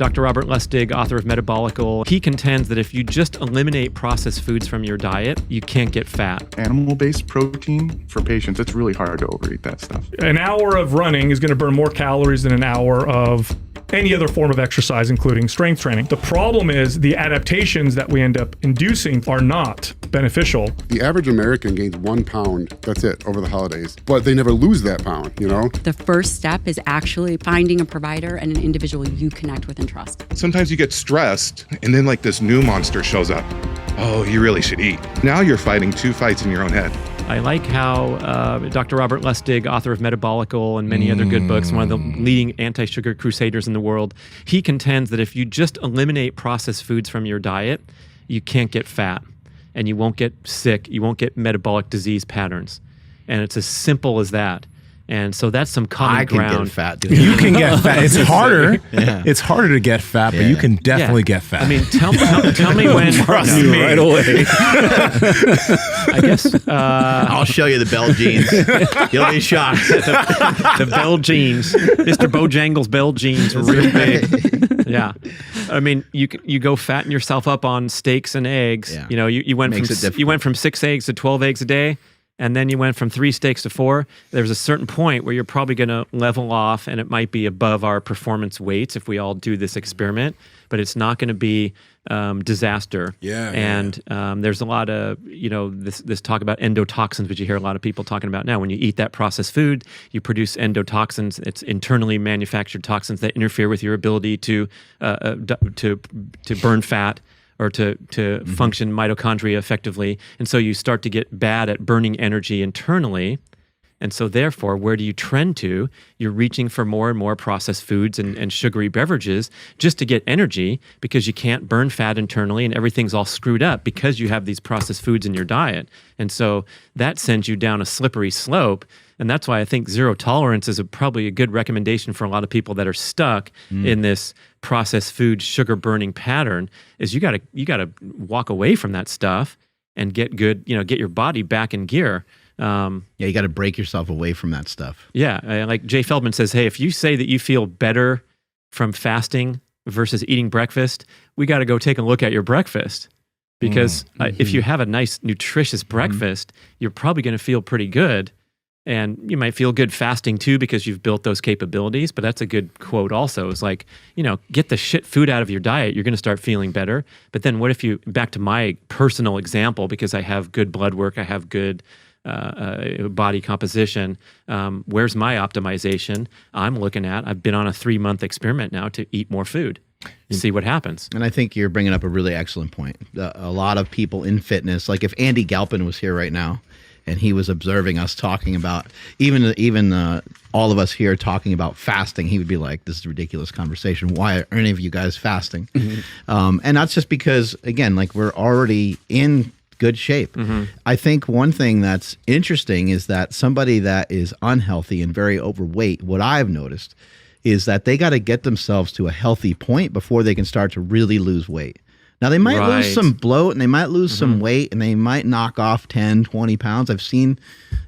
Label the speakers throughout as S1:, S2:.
S1: Dr. Robert Lustig, author of Metabolical, he contends that if you just eliminate processed foods from your diet, you can't get fat.
S2: Animal-based protein for patients, it's really hard to overeat that stuff.
S3: An hour of running is going to burn more calories than an hour of any other form of exercise, including strength training. The problem is the adaptations that we end up inducing are not beneficial.
S4: The average American gains 1 pound, that's it, over the holidays, but they never lose that pound, you know?
S5: The first step is actually finding a provider and an individual you connect with and trust.
S6: Sometimes you get stressed and then like this new monster shows up. Oh, you really should eat. Now you're fighting 2 fights in your own head.
S1: I like how Dr. Robert Lustig, author of Metabolical and many other good books, one of the leading anti-sugar crusaders in the world, he contends that if you just eliminate processed foods from your diet, you can't get fat and you won't get sick, you won't get metabolic disease patterns. And it's as simple as that. And so that's some common ground.
S7: I can get fat.
S8: You can get fat. It's harder. Yeah. It's harder to get fat, but you can definitely get fat.
S1: I mean, tell me when.
S7: Right away.
S1: I guess.
S7: I'll show you the Bell jeans. You'll be shocked.
S1: The Bell jeans. Mr. Bojangles' Bell jeans are really big. Yeah. I mean, you go fatten yourself up on steaks and eggs. Yeah. You know, you went from 6 eggs to 12 eggs a day. And then you went from 3 steaks to 4. There's a certain point where you're probably going to level off, and it might be above our performance weights if we all do this experiment, but it's not going to be disaster.
S4: Yeah.
S1: And there's a lot of, this talk about endotoxins, which you hear a lot of people talking about now. When you eat that processed food, you produce endotoxins. It's internally manufactured toxins that interfere with your ability to burn fat, or to function mitochondria effectively. And so you start to get bad at burning energy internally. And so therefore, where do you trend to? You're reaching for more and more processed foods and sugary beverages just to get energy, because you can't burn fat internally and everything's all screwed up because you have these processed foods in your diet. And so that sends you down a slippery slope. And that's why I think zero tolerance is probably a good recommendation for a lot of people that are stuck in this processed food sugar burning pattern. Is you gotta walk away from that stuff and get good, get your body back in gear.
S7: You got to break yourself away from that stuff.
S1: Yeah, like Jay Feldman says, hey, if you say that you feel better from fasting versus eating breakfast, we got to go take a look at your breakfast. Because if you have a nice, nutritious breakfast, you're probably going to feel pretty good. And you might feel good fasting too, because you've built those capabilities. But that's a good quote also. It's like, get the shit food out of your diet. You're going to start feeling better. But then what if you, back to my personal example, because I have good blood work, I have good body composition. Where's my optimization? I've been on a 3-month experiment now to eat more food. See what happens.
S7: And I think you're bringing up a really excellent point. A lot of people in fitness, like if Andy Galpin was here right now, and he was observing us talking about, even all of us here talking about fasting, he would be like, this is a ridiculous conversation. Why are any of you guys fasting? And that's just because, again, like we're already in good shape. I think one thing that's interesting is that somebody that is unhealthy and very overweight, what I've noticed is that they got to get themselves to a healthy point before they can start to really lose weight. Now, they might lose some bloat and they might lose some weight and they might knock off 10, 20 pounds. I've seen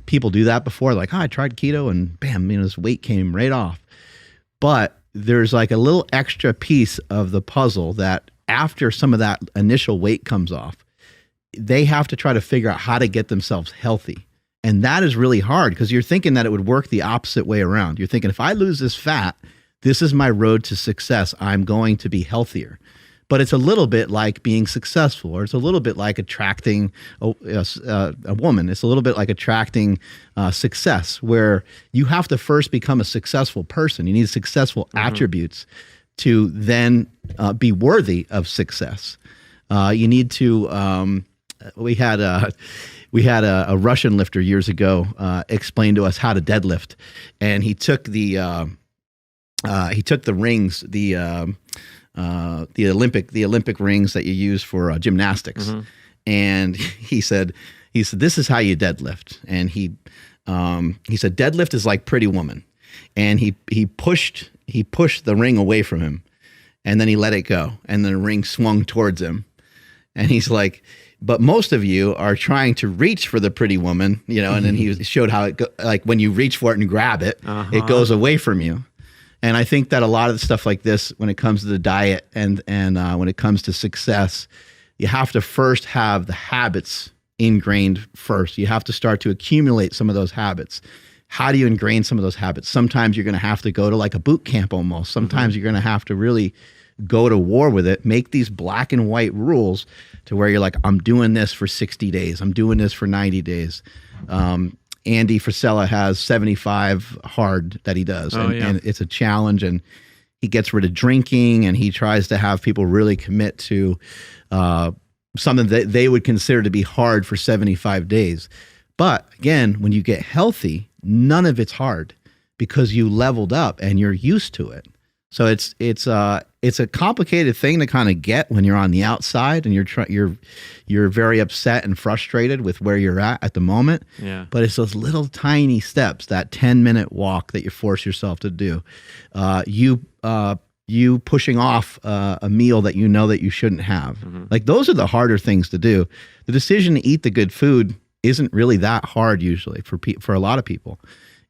S7: people do that before. Like, I tried keto and bam, this weight came right off. But there's like a little extra piece of the puzzle that after some of that initial weight comes off, they have to try to figure out how to get themselves healthy. And that is really hard because you're thinking that it would work the opposite way around. You're thinking, if I lose this fat, this is my road to success. I'm going to be healthier. But it's a little bit like being successful, or it's a little bit like attracting a woman. It's a little bit like attracting success, where you have to first become a successful person. You need successful attributes to then be worthy of success. You need to. We had a Russian lifter years ago explain to us how to deadlift, and he took the rings, the Olympic rings that you use for gymnastics, and he said this is how you deadlift, and he said deadlift is like Pretty Woman, and he pushed the ring away from him, and then he let it go, and then the ring swung towards him, and he's like, but most of you are trying to reach for the Pretty Woman, and then he showed how it like when you reach for it and grab it, it goes away from you. And I think that a lot of the stuff like this, when it comes to the diet and when it comes to success, you have to first have the habits ingrained first. You have to start to accumulate some of those habits. How do you ingrain some of those habits? Sometimes you're going to have to go to like a boot camp almost. Sometimes you're going to have to really go to war with it, make these black and white rules to where you're like, I'm doing this for 60 days. I'm doing this for 90 days. Andy Frisella has 75 hard that he does. And it's a challenge, and he gets rid of drinking, and he tries to have people really commit to something that they would consider to be hard for 75 days. But again, when you get healthy, none of it's hard because you leveled up and you're used to it. So it's a complicated thing to kind of get when you're on the outside and you're very upset and frustrated with where you're at the moment.
S1: Yeah.
S7: But it's those little tiny steps, that 10-minute walk that you force yourself to do. You pushing off a meal that you know that you shouldn't have. Like those are the harder things to do. The decision to eat the good food isn't really that hard usually for a lot of people.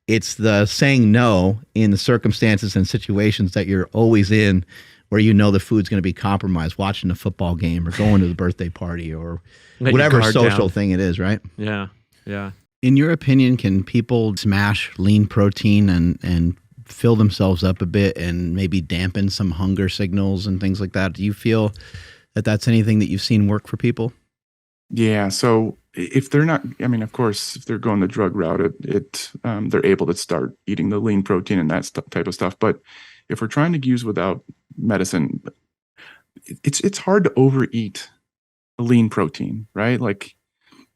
S7: It's the saying no in the circumstances and situations that you're always in where you know the food's going to be compromised, watching a football game or going to the birthday party or whatever social thing it is, right?
S1: Yeah, yeah.
S7: In your opinion, can people smash lean protein and fill themselves up a bit and maybe dampen some hunger signals and things like that? Do you feel that that's anything that you've seen work for people?
S2: Yeah. So if they're not, I mean, of course, if they're going the drug route, they're able to start eating the lean protein and that type of stuff. But if we're trying to use without medicine, it's hard to overeat lean protein, right? Like,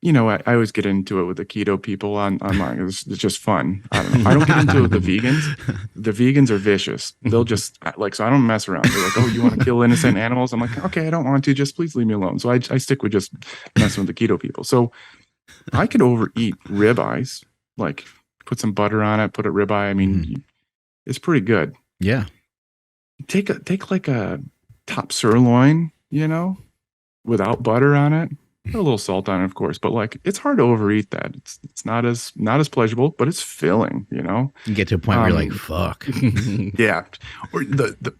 S2: you know, I always get into it with the keto people online. It's just fun. I don't get into it with the vegans. The vegans are vicious. They'll just so I don't mess around. They're like, oh, you want to kill innocent animals? I'm like, okay, I don't want to. Just please leave me alone. So I stick with just messing with the keto people. So I could overeat ribeyes, like put some butter on it, put a ribeye. I mean, it's pretty good.
S7: Yeah.
S2: Take like a top sirloin, you know, without butter on it. Put a little salt on it, of course, but like it's hard to overeat that. It's not as pleasurable, but it's filling, you know.
S7: You get to a point where you're like, fuck.
S2: Yeah. Or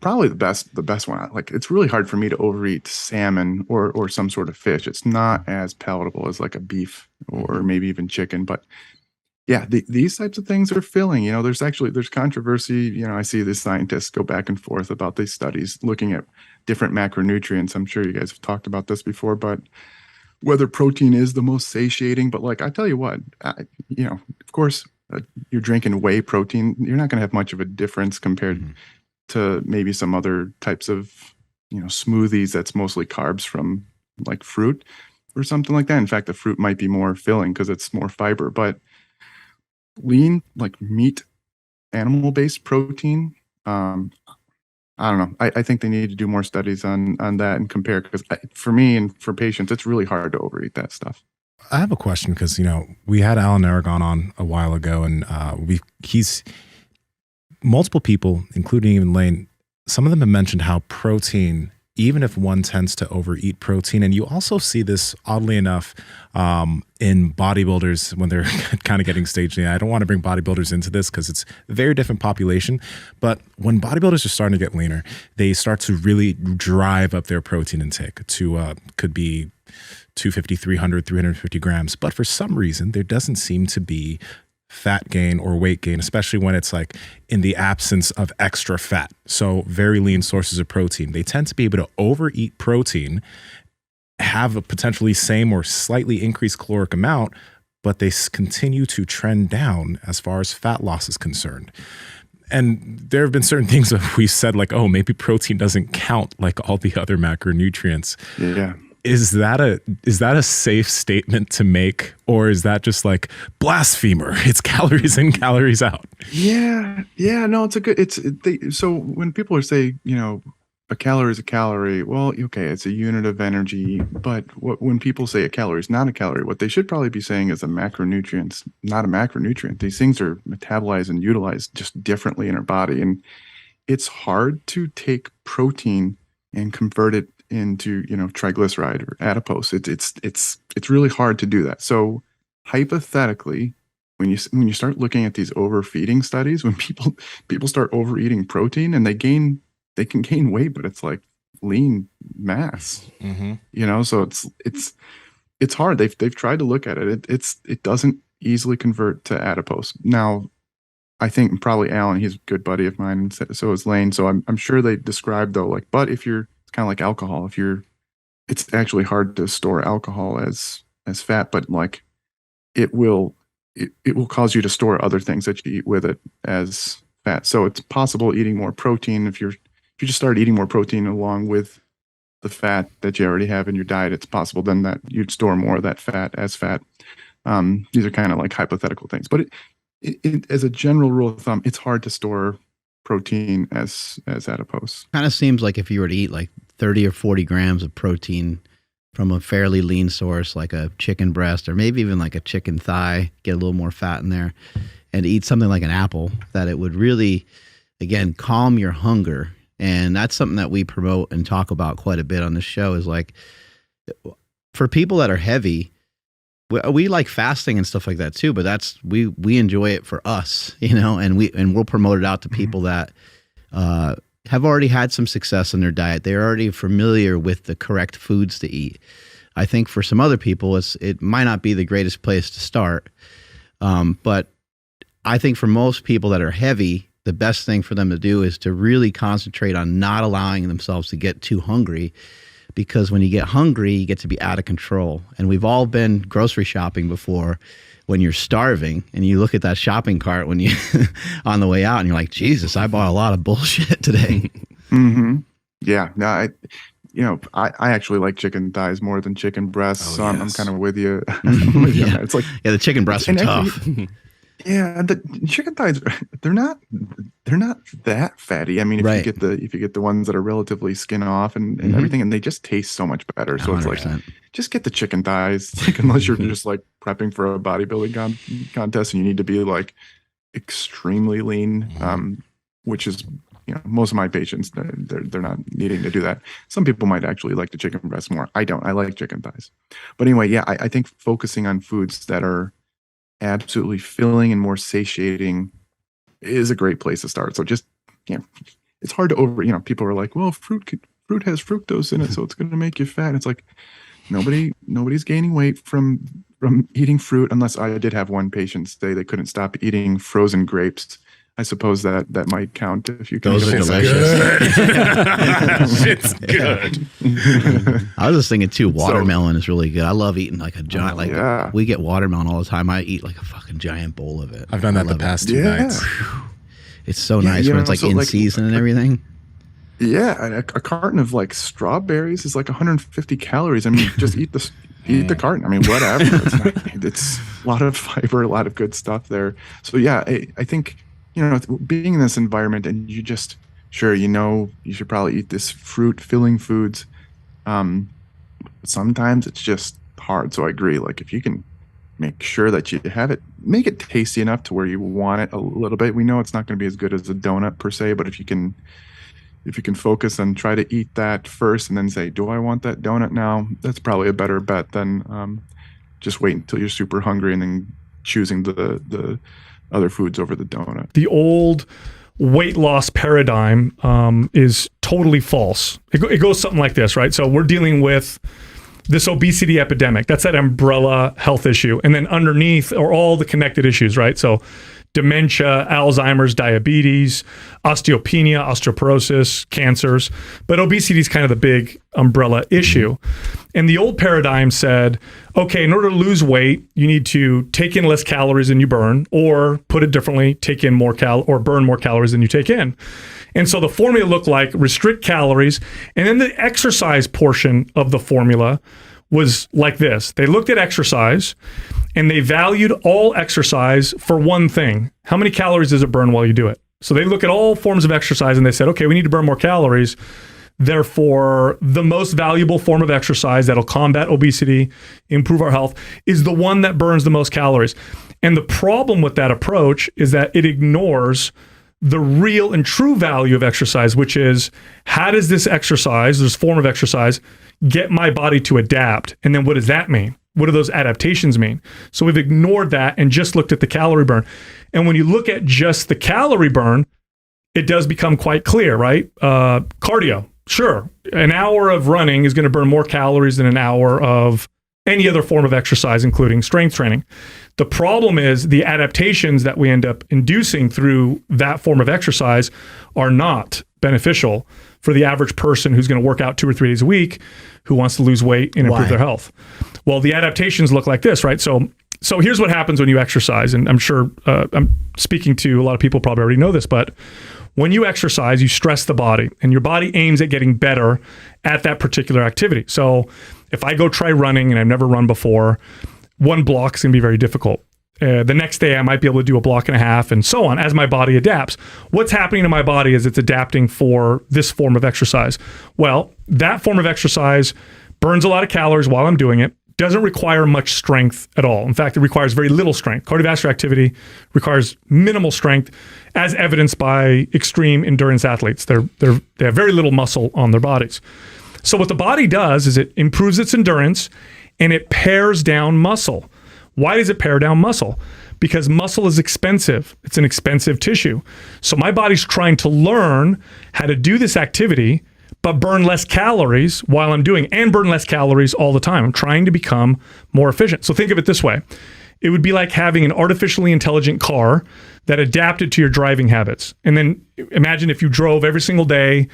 S2: probably the best one. Like it's really hard for me to overeat salmon or some sort of fish. It's not as palatable as like a beef or maybe even chicken. But yeah, these types of things are filling. You know, there's controversy. You know, I see the scientists go back and forth about these studies looking at different macronutrients. I'm sure you guys have talked about this before, but whether protein is the most satiating, but like I tell you what, you know, of course, you're drinking whey protein. You're not going to have much of a difference compared to maybe some other types of, you know, smoothies that's mostly carbs from like fruit or something like that. In fact, the fruit might be more filling because it's more fiber. But lean, like meat, animal-based protein, I don't know. I think they need to do more studies on that and compare, because for me and for patients, it's really hard to overeat that stuff.
S8: I have a question because, you know, we had Alan Aragon on a while ago, and he's multiple people, including even Lane, some of them have mentioned how protein, even if one tends to overeat protein, and you also see this oddly enough in bodybuilders when they're kind of getting staged. I don't want to bring bodybuilders into this because it's a very different population, but when bodybuilders are starting to get leaner, they start to really drive up their protein intake to could be 250, 300, 350 grams. But for some reason, there doesn't seem to be fat gain or weight gain, especially when it's like in the absence of extra fat. So very lean sources of protein. They tend to be able to overeat protein, have a potentially same or slightly increased caloric amount, but they continue to trend down as far as fat loss is concerned. And there have been certain things that we said like, oh, maybe protein doesn't count like all the other macronutrients.
S2: Yeah.
S8: Is that a safe statement to make, or is that just like blasphemer? It's calories in, calories out.
S2: Yeah. No, it's a good. So when people are saying, you know, a calorie is a calorie, well, okay, it's a unit of energy. But when people say a calorie is not a calorie, what they should probably be saying is a macronutrient's not a macronutrient. These things are metabolized and utilized just differently in our body, and it's hard to take protein and convert it into, you know, triglyceride or adipose. It's really hard to do that. So hypothetically, when you start looking at these overfeeding studies, when people start overeating protein and they can gain weight, but it's like lean mass, so it's hard. They've tried to look at it. It doesn't easily convert to adipose. Now, I think probably Alan, he's a good buddy of mine, and so is Lane. So I'm sure they described though, like, but if you're, it's kind of like alcohol. It's actually hard to store alcohol as fat, but like it will cause you to store other things that you eat with it as fat. So it's possible eating more protein. If you just start eating more protein along with the fat that you already have in your diet, it's possible then that you'd store more of that fat as fat. These are kind of like hypothetical things, but it, as a general rule of thumb, it's hard to store protein as adipose.
S7: Kind of seems like if you were to eat like 30 or 40 grams of protein from a fairly lean source, like a chicken breast or maybe even like a chicken thigh, get a little more fat in there, and eat something like an apple, that it would really, again, calm your hunger. And that's something that we promote and talk about quite a bit on this show, is like, for people that are heavy, we like fasting and stuff like that too, but that's, we enjoy it for us, and we'll promote it out to people that have already had some success in their diet. They're already familiar with the correct foods to eat. I think for some other people, it might not be the greatest place to start. But I think for most people that are heavy, the best thing for them to do is to really concentrate on not allowing themselves to get too hungry, because when you get hungry, you get to be out of control. And we've all been grocery shopping before, when you're starving and you look at that shopping cart when you on the way out and you're like, Jesus, I bought a lot of bullshit today.
S2: Yeah. No, I actually like chicken thighs more than chicken breasts. So I'm kind of with you.
S7: Yeah.
S2: It's like,
S7: the chicken breasts are tough.
S2: Yeah, the chicken thighs, they're not that fatty. I mean, if you get the ones that are relatively skin off and everything, and they just taste so much better. So 100%. It's like, just get the chicken thighs, like, unless you're just like prepping for a bodybuilding contest and you need to be like extremely lean, which is, most of my patients, they're not needing to do that. Some people might actually like the chicken breast more. I don't. I like chicken thighs. But anyway, yeah, I think focusing on foods that are absolutely filling and more satiating is a great place to start. So just, it's hard to people are like, well, fruit has fructose in it, so it's going to make you fat. And it's like, nobody's gaining weight from eating fruit, unless I did have one patient say they couldn't stop eating frozen grapes. I suppose that might count if you can.
S7: Those are delicious.
S6: It's good.
S7: I was just thinking too, watermelon is really good. I love eating like a giant, we get watermelon all the time. I eat like a fucking giant bowl of it.
S8: I've done that the past 2 nights.
S7: It's so nice when it's like in season and everything.
S2: Yeah, a carton of like strawberries is like 150 calories. I mean, just eat the carton. I mean, whatever. It's a lot of fiber, a lot of good stuff there. So yeah, I think, being in this environment and you just, you should probably eat this fruit filling foods. Sometimes it's just hard. So I agree. Like, if you can make sure that you have it, make it tasty enough to where you want it a little bit. We know it's not going to be as good as a donut per se, but if you can focus and try to eat that first and then say, do I want that donut now? That's probably a better bet than just wait until you're super hungry and then choosing the other foods over the donut.
S3: The old weight loss paradigm is totally false. It goes something like this, right? So we're dealing with this obesity epidemic. That's that umbrella health issue. And then underneath are all the connected issues, right? So dementia, Alzheimer's, diabetes, osteopenia, osteoporosis, cancers. But obesity is kind of the big umbrella issue. And the old paradigm said, okay, in order to lose weight, you need to take in less calories than you burn, or put it differently, take in more or burn more calories than you take in. And so the formula looked like restrict calories. And then the exercise portion of the formula was like this. They looked at exercise and they valued all exercise for one thing. How many calories does it burn while you do it? So they look at all forms of exercise and they said, okay, we need to burn more calories. Therefore, the most valuable form of exercise that'll combat obesity, improve our health, is the one that burns the most calories. And the problem with that approach is that it ignores the real and true value of exercise, which is, how does this exercise, this form of exercise, get my body to adapt? And then what does that mean? what do those adaptations mean? So we've ignored that and just looked at the calorie burn. And when you look at just the calorie burn, it does become quite clear, right? Cardio, sure. An hour of running is going to burn more calories than an hour of any other form of exercise, including strength training. The problem is the adaptations that we end up inducing through that form of exercise are not beneficial for the average person who's going to work out 2 or 3 days a week, who wants to lose weight and improve their health. Well, the adaptations look like this, right? So here's what happens when you exercise, and I'm sure I'm speaking to a lot of people probably already know this, but when you exercise, you stress the body, and your body aims at getting better at that particular activity. So if I go try running and I've never run before, 1 block is going to be very difficult. The next day I might be able to do a block and a half, and so on as my body adapts. What's happening to my body is it's adapting for this form of exercise. Well, that form of exercise burns a lot of calories while I'm doing it, doesn't require much strength at all. In fact, it requires very little strength. Cardiovascular activity requires minimal strength, as evidenced by extreme endurance athletes. They have very little muscle on their bodies. So what the body does is it improves its endurance and it pares down muscle. Why does it pare down muscle? Because muscle is expensive. It's an expensive tissue. So my body's trying to learn how to do this activity, but burn less calories while I'm doing it, and burn less calories all the time. I'm trying to become more efficient. So think of it this way. It would be like having an artificially intelligent car that adapted to your driving habits. And then imagine if you drove every single day,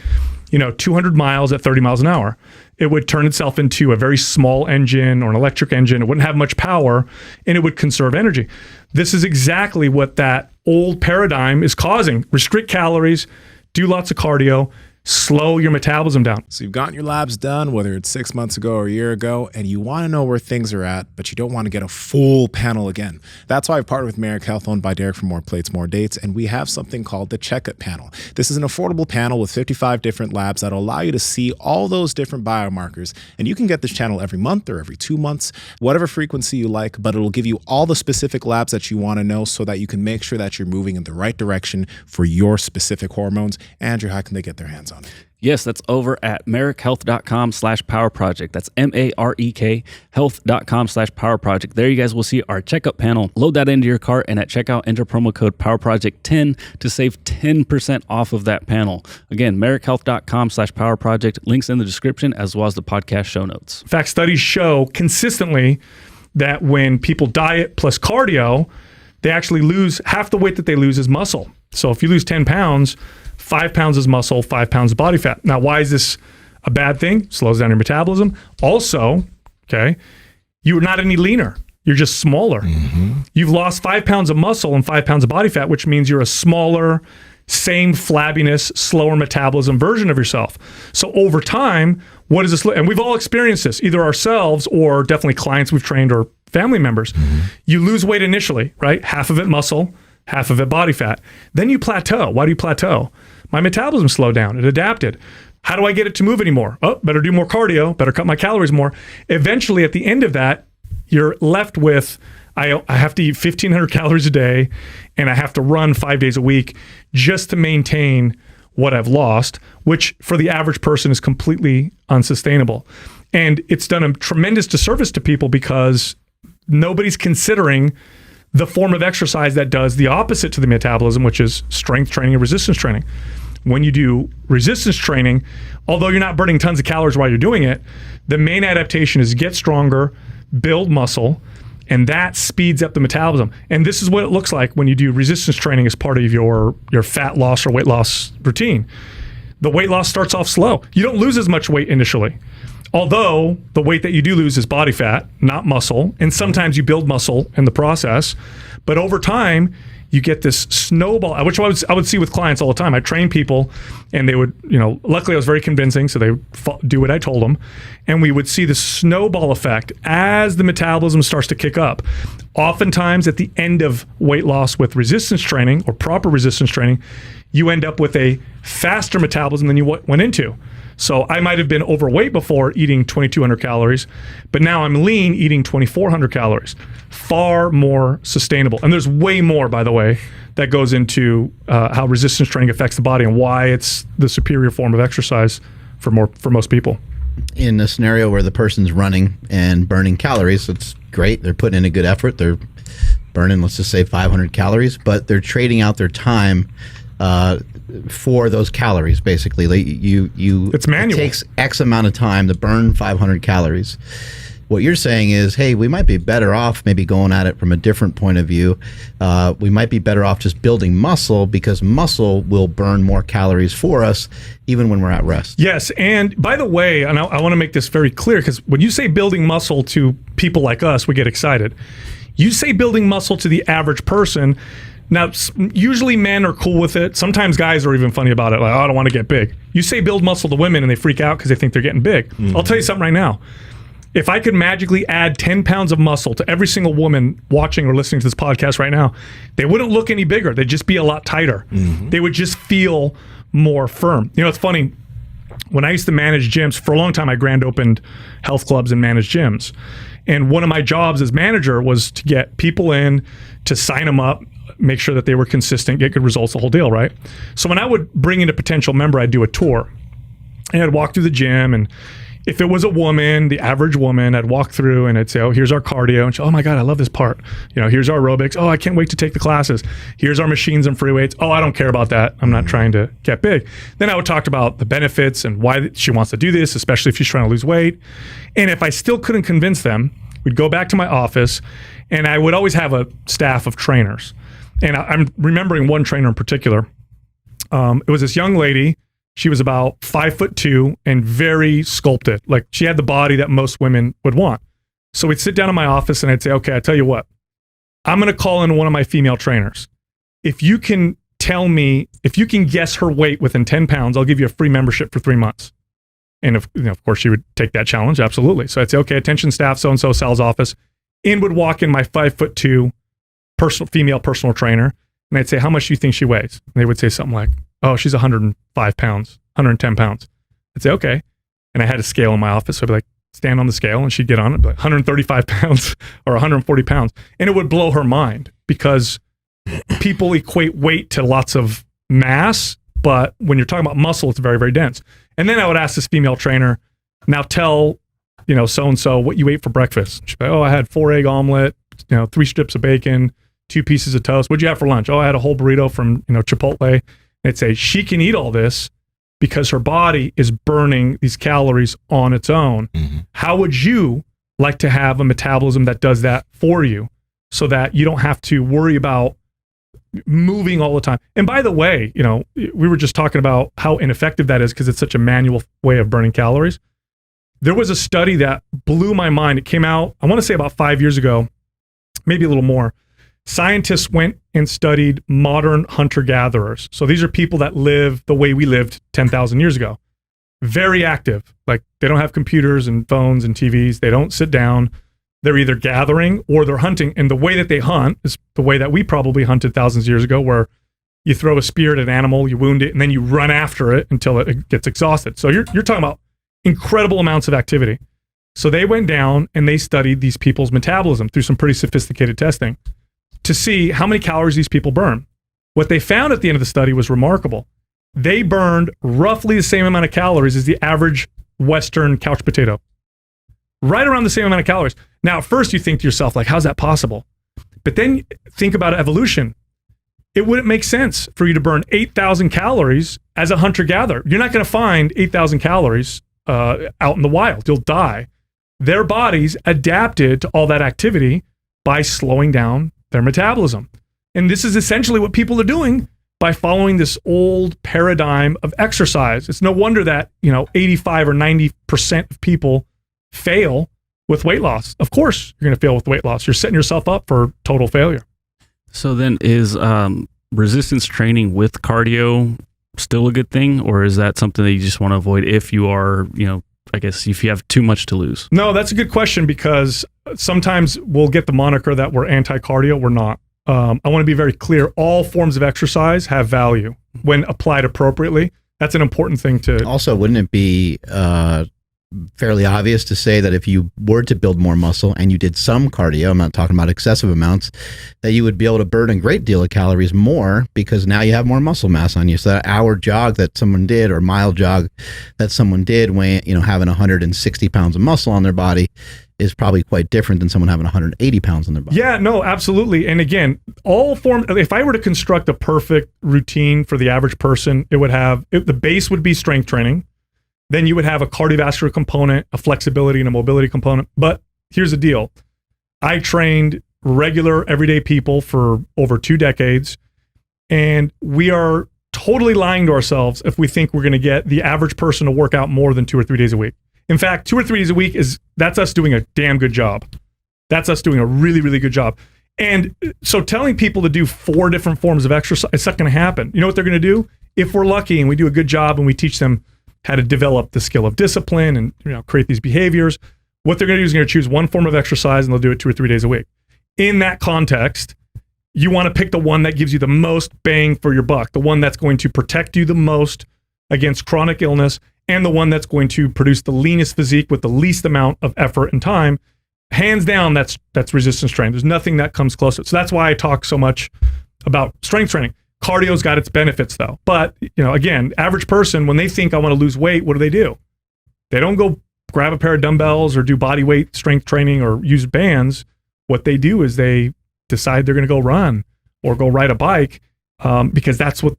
S3: 200 miles at 30 miles an hour. It would turn itself into a very small engine or an electric engine. It wouldn't have much power, and it would conserve energy. This is exactly what that old paradigm is causing. Restrict calories, do lots of cardio, slow your metabolism down.
S8: So you've gotten your labs done, whether it's 6 months ago or a year ago, and you want to know where things are at, but you don't want to get a full panel again. That's why I've partnered with Merrick Health, owned by Derek, for More Plates, More Dates, and we have something called the Checkup Panel. This is an affordable panel with 55 different labs that'll allow you to see all those different biomarkers, and you can get this channel every month or every 2 months, whatever frequency you like, but it'll give you all the specific labs that you want to know so that you can make sure that you're moving in the right direction for your specific hormones. Andrew, how can they get their hands on it?
S9: Yes, that's over at marek.health.com/power project. That's MAREK health.com/power project. There you guys will see our checkup panel. Load that into your cart, and at checkout, enter promo code PowerProject10 to save 10% off of that panel. Again, marek.health.com/power project. Links in the description as well as the podcast show notes.
S3: In fact, studies show consistently that when people diet plus cardio, they actually lose half the weight that they lose is muscle. So if you lose 10 pounds, 5 pounds is muscle, 5 pounds of body fat. Now, why is this a bad thing? Slows down your metabolism. Also, you're not any leaner. You're just smaller. Mm-hmm. You've lost 5 pounds of muscle and 5 pounds of body fat, which means you're a smaller, same flabbiness, slower metabolism version of yourself. So over time, what is this? And we've all experienced this, either ourselves or definitely clients we've trained or family members. Mm-hmm. You lose weight initially, right? Half of it muscle, half of it body fat. Then you plateau. Why do you plateau? My metabolism slowed down. It adapted. How do I get it to move anymore? Oh, better do more cardio, better cut my calories more. Eventually, at the end of that, you're left with, I have to eat 1,500 calories a day, and I have to run 5 days a week just to maintain what I've lost, which for the average person is completely unsustainable. And it's done a tremendous disservice to people because nobody's considering the form of exercise that does the opposite to the metabolism, which is strength training and resistance training. When you do resistance training, although you're not burning tons of calories while you're doing it, the main adaptation is get stronger, build muscle, and that speeds up the metabolism. And this is what it looks like when you do resistance training as part of your fat loss or weight loss routine. The weight loss starts off slow. You don't lose as much weight initially. Although the weight that you do lose is body fat, not muscle, and sometimes you build muscle in the process. But over time, you get this snowball, which I would see with clients all the time. I train people, and they would, luckily I was very convincing, so they would do what I told them. And we would see the snowball effect as the metabolism starts to kick up. Oftentimes at the end of weight loss with resistance training or proper resistance training, you end up with a faster metabolism than you went into. So I might have been overweight before eating 2,200 calories, but now I'm lean eating 2,400 calories. Far more sustainable. And there's way more, by the way, that goes into how resistance training affects the body and why it's the superior form of exercise for most people.
S7: in a scenario where the person's running and burning calories, it's great. They're putting in a good effort. They're burning, let's just say 500 calories, but they're trading out their time for those calories. Basically,
S3: it's manual.
S7: It takes X amount of time to burn 500 calories. What you're saying is, hey, we might be better off maybe going at it from a different point of view. We might be better off just building muscle, because muscle will burn more calories for us even when we're at rest.
S3: Yes, and by the way, and I want to make this very clear, because when you say building muscle to people like us, we get excited. You say building muscle to the average person. Now, usually men are cool with it. Sometimes guys are even funny about it, like, oh, I don't want to get big. You say build muscle to women and they freak out because they think they're getting big. Mm-hmm. I'll tell you something right now. If I could magically add 10 pounds of muscle to every single woman watching or listening to this podcast right now, they wouldn't look any bigger. They'd just be a lot tighter. Mm-hmm. They would just feel more firm. You know, it's funny. When I used to manage gyms, for a long time, I grand opened health clubs and managed gyms. And one of my jobs as manager was to get people in, to sign them up, make sure that they were consistent, get good results, the whole deal, right? So when I would bring in a potential member, I'd do a tour. And I'd walk through the gym, and if it was a woman, the average woman, I'd walk through and I'd say, oh, here's our cardio. And she'd, oh my God, I love this part. You know, here's our aerobics. Oh, I can't wait to take the classes. Here's our machines and free weights. Oh, I don't care about that. I'm not trying to get big. Then I would talk about the benefits and why she wants to do this, especially if she's trying to lose weight. And if I still couldn't convince them, we'd go back to my office, and I would always have a staff of trainers. And I'm remembering one trainer in particular. It was this young lady. She was about 5'2" and very sculpted. Like, she had the body that most women would want. So we'd sit down in my office and I'd say, okay, I tell you what, I'm going to call in one of my female trainers. If you can tell me, if you can guess her weight within 10 pounds, I'll give you a free membership for 3 months. And of course, she would take that challenge. Absolutely. So I'd say, okay, attention staff, so-and-so, Sal's office. In would walk in my 5'2" female personal trainer. And I'd say, how much do you think she weighs? And they would say something like, oh, she's 105 pounds, 110 pounds. I'd say, okay. And I had a scale in my office. So I'd be like, stand on the scale, and she'd get on it, like 135 pounds or 140 pounds. And it would blow her mind, because people equate weight to lots of mass. But when you're talking about muscle, it's very, very dense. And then I would ask this female trainer, now tell, so-and-so what you ate for breakfast. She'd be like, oh, I had 4 egg omelet, 3 strips of bacon, 2 pieces of toast. What'd you have for lunch? Oh, I had a whole burrito from, Chipotle. I'd say she can eat all this because her body is burning these calories on its own. Mm-hmm. How would you like to have a metabolism that does that for you, so that you don't have to worry about moving all the time? And by the way, we were just talking about how ineffective that is because it's such a manual way of burning calories. There was a study that blew my mind. It came out, I want to say about 5 years ago, maybe a little more. Scientists went and studied modern hunter-gatherers. So these are people that live the way we lived 10,000 years ago. Very active. Like, they don't have computers and phones and TVs. They don't sit down. They're either gathering or they're hunting. And the way that they hunt is the way that we probably hunted thousands of years ago, where you throw a spear at an animal, you wound it, and then you run after it until it gets exhausted. So you're talking about incredible amounts of activity. So they went down and they studied these people's metabolism through some pretty sophisticated testing to see how many calories these people burn. What they found at the end of the study was remarkable. They burned roughly the same amount of calories as the average Western couch potato. Right around the same amount of calories. Now, at first you think to yourself, like, how's that possible? But then think about evolution. It wouldn't make sense for you to burn 8,000 calories as a hunter-gatherer. You're not going to find 8,000 calories out in the wild. You'll die. Their bodies adapted to all that activity by slowing down their metabolism. And this is essentially what people are doing by following this old paradigm of exercise. It's no wonder that, 85 or 90% of people fail with weight loss. Of course, you're going to fail with weight loss. You're setting yourself up for total failure.
S9: So then is resistance training with cardio still a good thing, or is that something that you just want to avoid if you are, I guess if you have too much to lose?
S3: No, that's a good question, because sometimes we'll get the moniker that we're anti-cardio. We're not. I want to be very clear. All forms of exercise have value when applied appropriately. That's an important thing to...
S7: Also, wouldn't it be fairly obvious to say that if you were to build more muscle and you did some cardio, I'm not talking about excessive amounts, that you would be able to burn a great deal of calories more because now you have more muscle mass on you. So that hour jog that someone did or mile jog that someone did, having 160 pounds of muscle on their body is probably quite different than someone having 180 pounds on their body.
S3: Yeah, no, absolutely. And again, if I were to construct a perfect routine for the average person, the base would be strength training. Then you would have a cardiovascular component, a flexibility and a mobility component. But here's the deal. I trained regular everyday people for over 2 decades, and we are totally lying to ourselves if we think we're going to get the average person to work out more than 2 or 3 days a week. In fact, 2 or 3 days a week that's us doing a damn good job. That's us doing a really, really good job. And so telling people to do 4 different forms of exercise, it's not going to happen. You know what they're going to do? If we're lucky and we do a good job and we teach them how to develop the skill of discipline and create these behaviors, what they're going to do is they're going to choose one form of exercise and they'll do it 2 or 3 days a week. In that context, you want to pick the one that gives you the most bang for your buck, the one that's going to protect you the most against chronic illness, and the one that's going to produce the leanest physique with the least amount of effort and time. Hands down, that's resistance training. There's nothing that comes close. So that's why I talk so much about strength training. Cardio's got its benefits though. But, again, average person, when they think I want to lose weight, what do? They don't go grab a pair of dumbbells or do body weight strength training or use bands. What they do is they decide they're going to go run or go ride a bike because that's what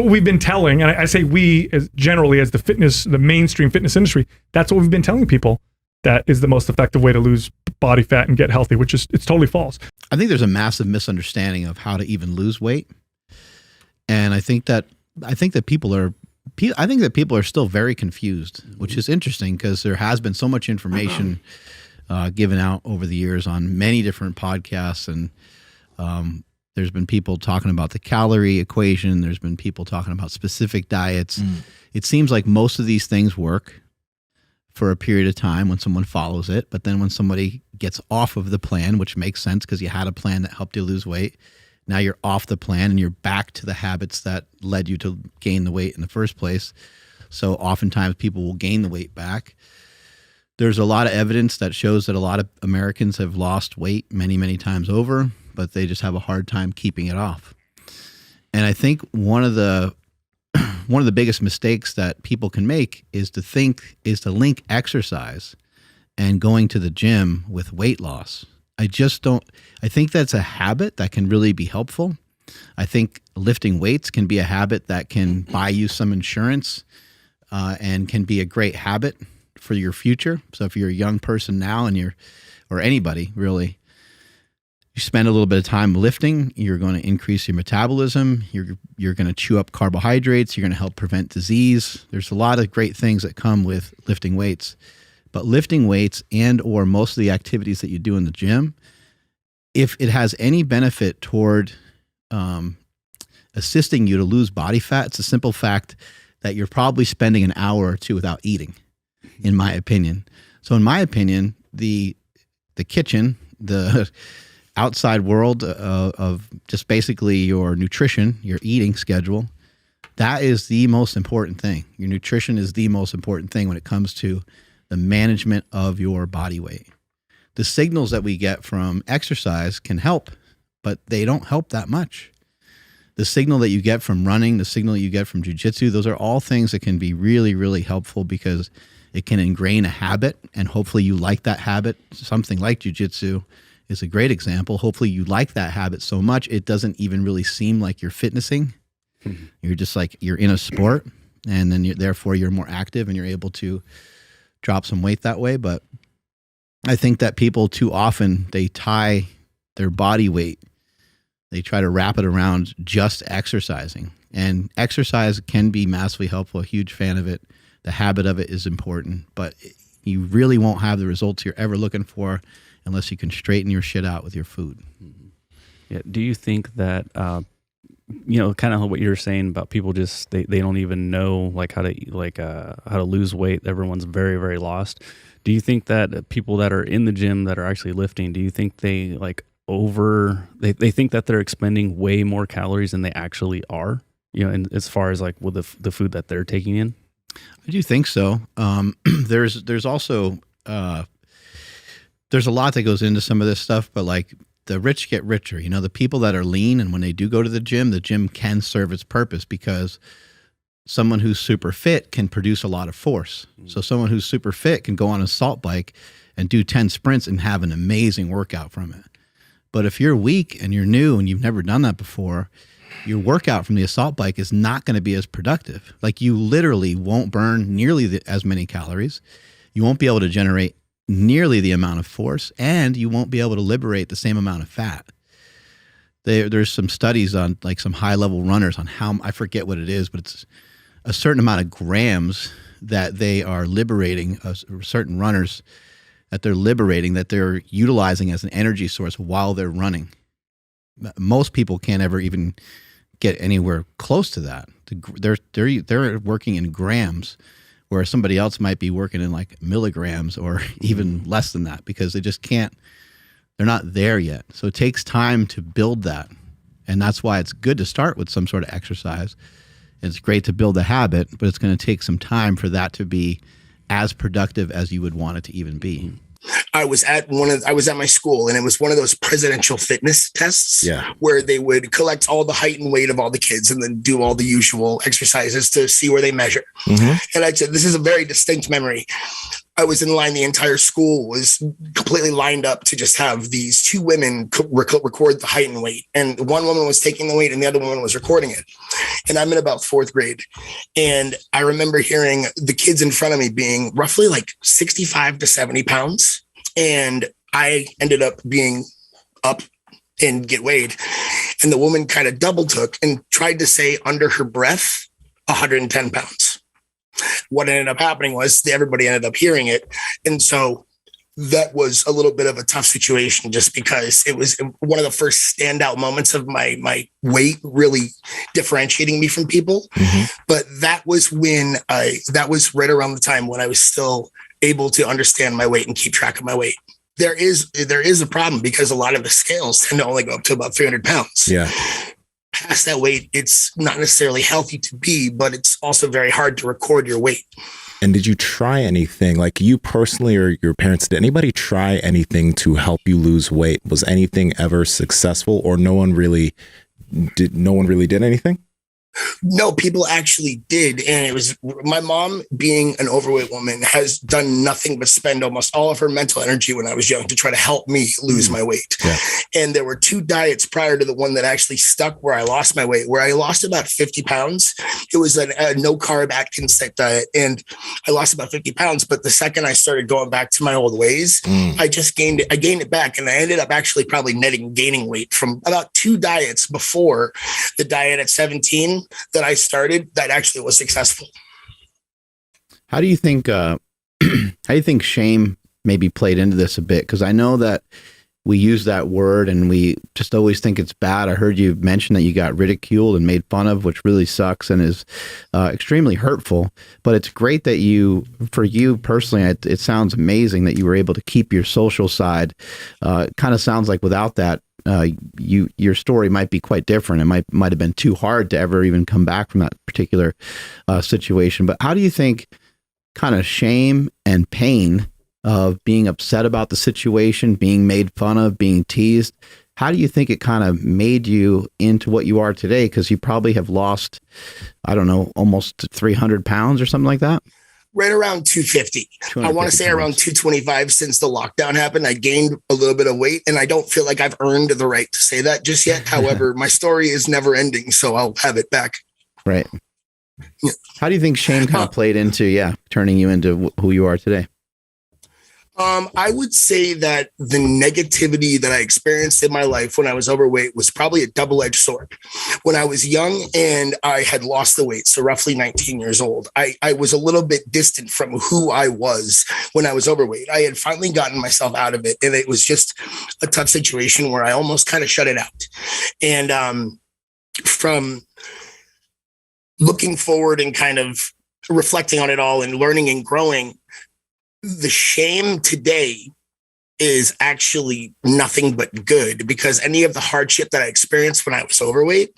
S3: we've been telling. And I say we as the mainstream fitness industry, that's what we've been telling people that is the most effective way to lose body fat and get healthy, which is it's totally false.
S7: I think there's a massive misunderstanding of how to even lose weight. And I think that people are still very confused, which is interesting because there has been so much information given out over the years on many different podcasts. And there's been people talking about the calorie equation. There's been people talking about specific diets. It seems like most of these things work for a period of time when someone follows it. But then when somebody gets off of the plan, which makes sense because you had a plan that helped you lose weight, now you're off the plan and you're back to the habits that led you to gain the weight in the first place. So oftentimes people will gain the weight back. There's a lot of evidence that shows that a lot of Americans have lost weight many, many times over, but they just have a hard time keeping it off. And I think one of the biggest mistakes that people can make is to link exercise and going to the gym with weight loss. I think that's a habit that can really be helpful. I think lifting weights can be a habit that can buy you some insurance and can be a great habit for your future. So if you're a young person now or anybody really, you spend a little bit of time lifting, you're going to increase your metabolism, you're going to chew up carbohydrates, you're going to help prevent disease. There's a lot of great things that come with lifting weights. But lifting weights and or most of the activities that you do in the gym, if it has any benefit toward assisting you to lose body fat, it's a simple fact that you're probably spending an hour or two without eating, in my opinion. So in my opinion, the kitchen, the outside world of just basically your nutrition, your eating schedule, that is the most important thing. Your nutrition is the most important thing when it comes to the management of your body weight. The signals that we get from exercise can help, but they don't help that much. The signal that you get from running, the signal that you get from jiu-jitsu, those are all things that can be really, really helpful because it can ingrain a habit and hopefully you like that habit. Something like jiu-jitsu is a great example. Hopefully you like that habit so much it doesn't even really seem like you're fitnessing. You're just like you're in a sport and then therefore you're more active and you're able to drop some weight that way. But I think that people too often, they tie their body weight, they try to wrap it around just exercising. And exercise can be massively helpful, a huge fan of it. The habit of it is important, but you really won't have the results you're ever looking for unless you can straighten your shit out with your food.
S9: Yeah. Do you think that, kind of what you're saying about people just, they don't even know how to lose weight. Everyone's very, very lost. Do you think that people that are in the gym that are actually lifting, do you think they they think that they're expending way more calories than they actually are, and as far as with the food that they're taking in?
S7: I do think so. There's also there's a lot that goes into some of this stuff, but like the rich get richer. You know, the people that are lean, and when they do go to the gym can serve its purpose because someone who's super fit can produce a lot of force. So someone who's super fit can go on a salt bike and do 10 sprints and have an amazing workout from it. But if you're weak and you're new and you've never done that before, your workout from the assault bike is not going to be as productive. Like you literally won't burn nearly as many calories. You won't be able to generate nearly the amount of force, and you won't be able to liberate the same amount of fat. There's some studies on like some high level runners on how, I forget what it is, but it's a certain amount of grams that they are liberating, certain runners that they're liberating, that they're utilizing as an energy source while they're running. Most people can't ever even get anywhere close to that. They're working in grams, where somebody else might be working in like milligrams or even less than that, because they just can't, they're not there yet. So it takes time to build that. And that's why it's good to start with some sort of exercise. It's great to build a habit, but it's going to take some time for that to be as productive as you would want it to even be.
S10: I was at my school, and it was one of those presidential fitness tests where they would collect all the height and weight of all the kids and then do all the usual exercises to see where they measure. And I said, this is a very distinct memory. I was in line. The entire school was completely lined up to just have these two women record the height and weight. And one woman was taking the weight and the other woman was recording it. And I'm in about 4th grade. And I remember hearing the kids in front of me being roughly like 65 to 70 pounds. And I ended up being up and get weighed. And the woman kind of double took and tried to say under her breath, 110 pounds. What ended up happening was everybody ended up hearing it. And so that was a little bit of a tough situation, just because it was one of the first standout moments of my weight really differentiating me from people. But that was that was right around the time when I was still able to understand my weight and keep track of my weight. There is a problem, because a lot of the scales tend to only go up to about 300 pounds. Past that weight, it's not necessarily healthy to be, but it's also very hard to record your weight.
S8: And did you try anything, like you personally or your parents, did anybody try anything to help you lose weight? Was anything ever successful, or no one really did anything?
S10: No, people actually did. And it was my mom, being an overweight woman, has done nothing but spend almost all of her mental energy when I was young to try to help me lose my weight. And there were 2 diets prior to the one that actually stuck where I lost my weight, where I lost about 50 pounds. It was a no carb Atkins type diet. And I lost about 50 pounds. But the second I started going back to my old ways, I gained it back. And I ended up actually probably gaining weight from about 2 diets before the diet at 17 that I started that actually was successful.
S7: How do you think shame maybe played into this a bit? Because I know that we use that word and we just always think it's bad. I heard you mention that you got ridiculed and made fun of, which really sucks and is extremely hurtful. But it's great that for you personally, it sounds amazing that you were able to keep your social side. Kind of sounds like without that, your story might be quite different. It might have been too hard to ever even come back from that particular situation. But how do you think kind of shame and pain of being upset about the situation, being made fun of, being teased, how do you think it kind of made you into what you are today? Because you probably have lost, I don't know, almost 300 pounds or something like that.
S10: Right around 250. I want to say around 225 since the lockdown happened. I gained a little bit of weight, and I don't feel like I've earned the right to say that just yet. However, my story is never ending, so I'll have it back.
S7: Right. Yeah. How do you think shame kind of played into, turning you into who you are today?
S10: I would say that the negativity that I experienced in my life when I was overweight was probably a double-edged sword. When I was young and I had lost the weight, so roughly 19 years old, I was a little bit distant from who I was when I was overweight. I had finally gotten myself out of it, and it was just a tough situation where I almost kind of shut it out. And from looking forward and kind of reflecting on it all and learning and growing, the shame today is actually nothing but good, because any of the hardship that I experienced when I was overweight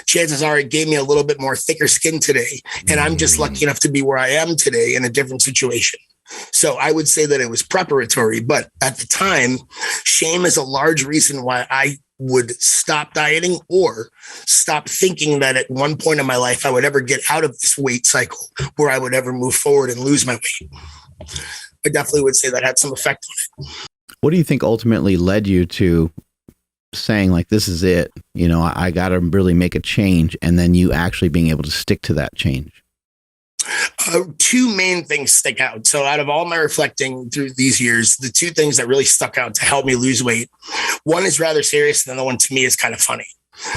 S10: chances are it gave me a little bit more thicker skin today. And I'm just lucky enough to be where I am today in a different situation. So I would say that it was preparatory, but at the time, shame is a large reason why I would stop dieting or stop thinking that at one point in my life, I would ever get out of this weight cycle where I would ever move forward and lose my weight. I definitely would say that had some effect on it.
S7: What do you think ultimately led you to saying like, this is it, you know, I got to really make a change, and then you actually being able to stick to that change?
S10: Two main things stick out. So out of all my reflecting through these years, the two things that really stuck out to help me lose weight, one is rather serious, and the other one to me is kind of funny.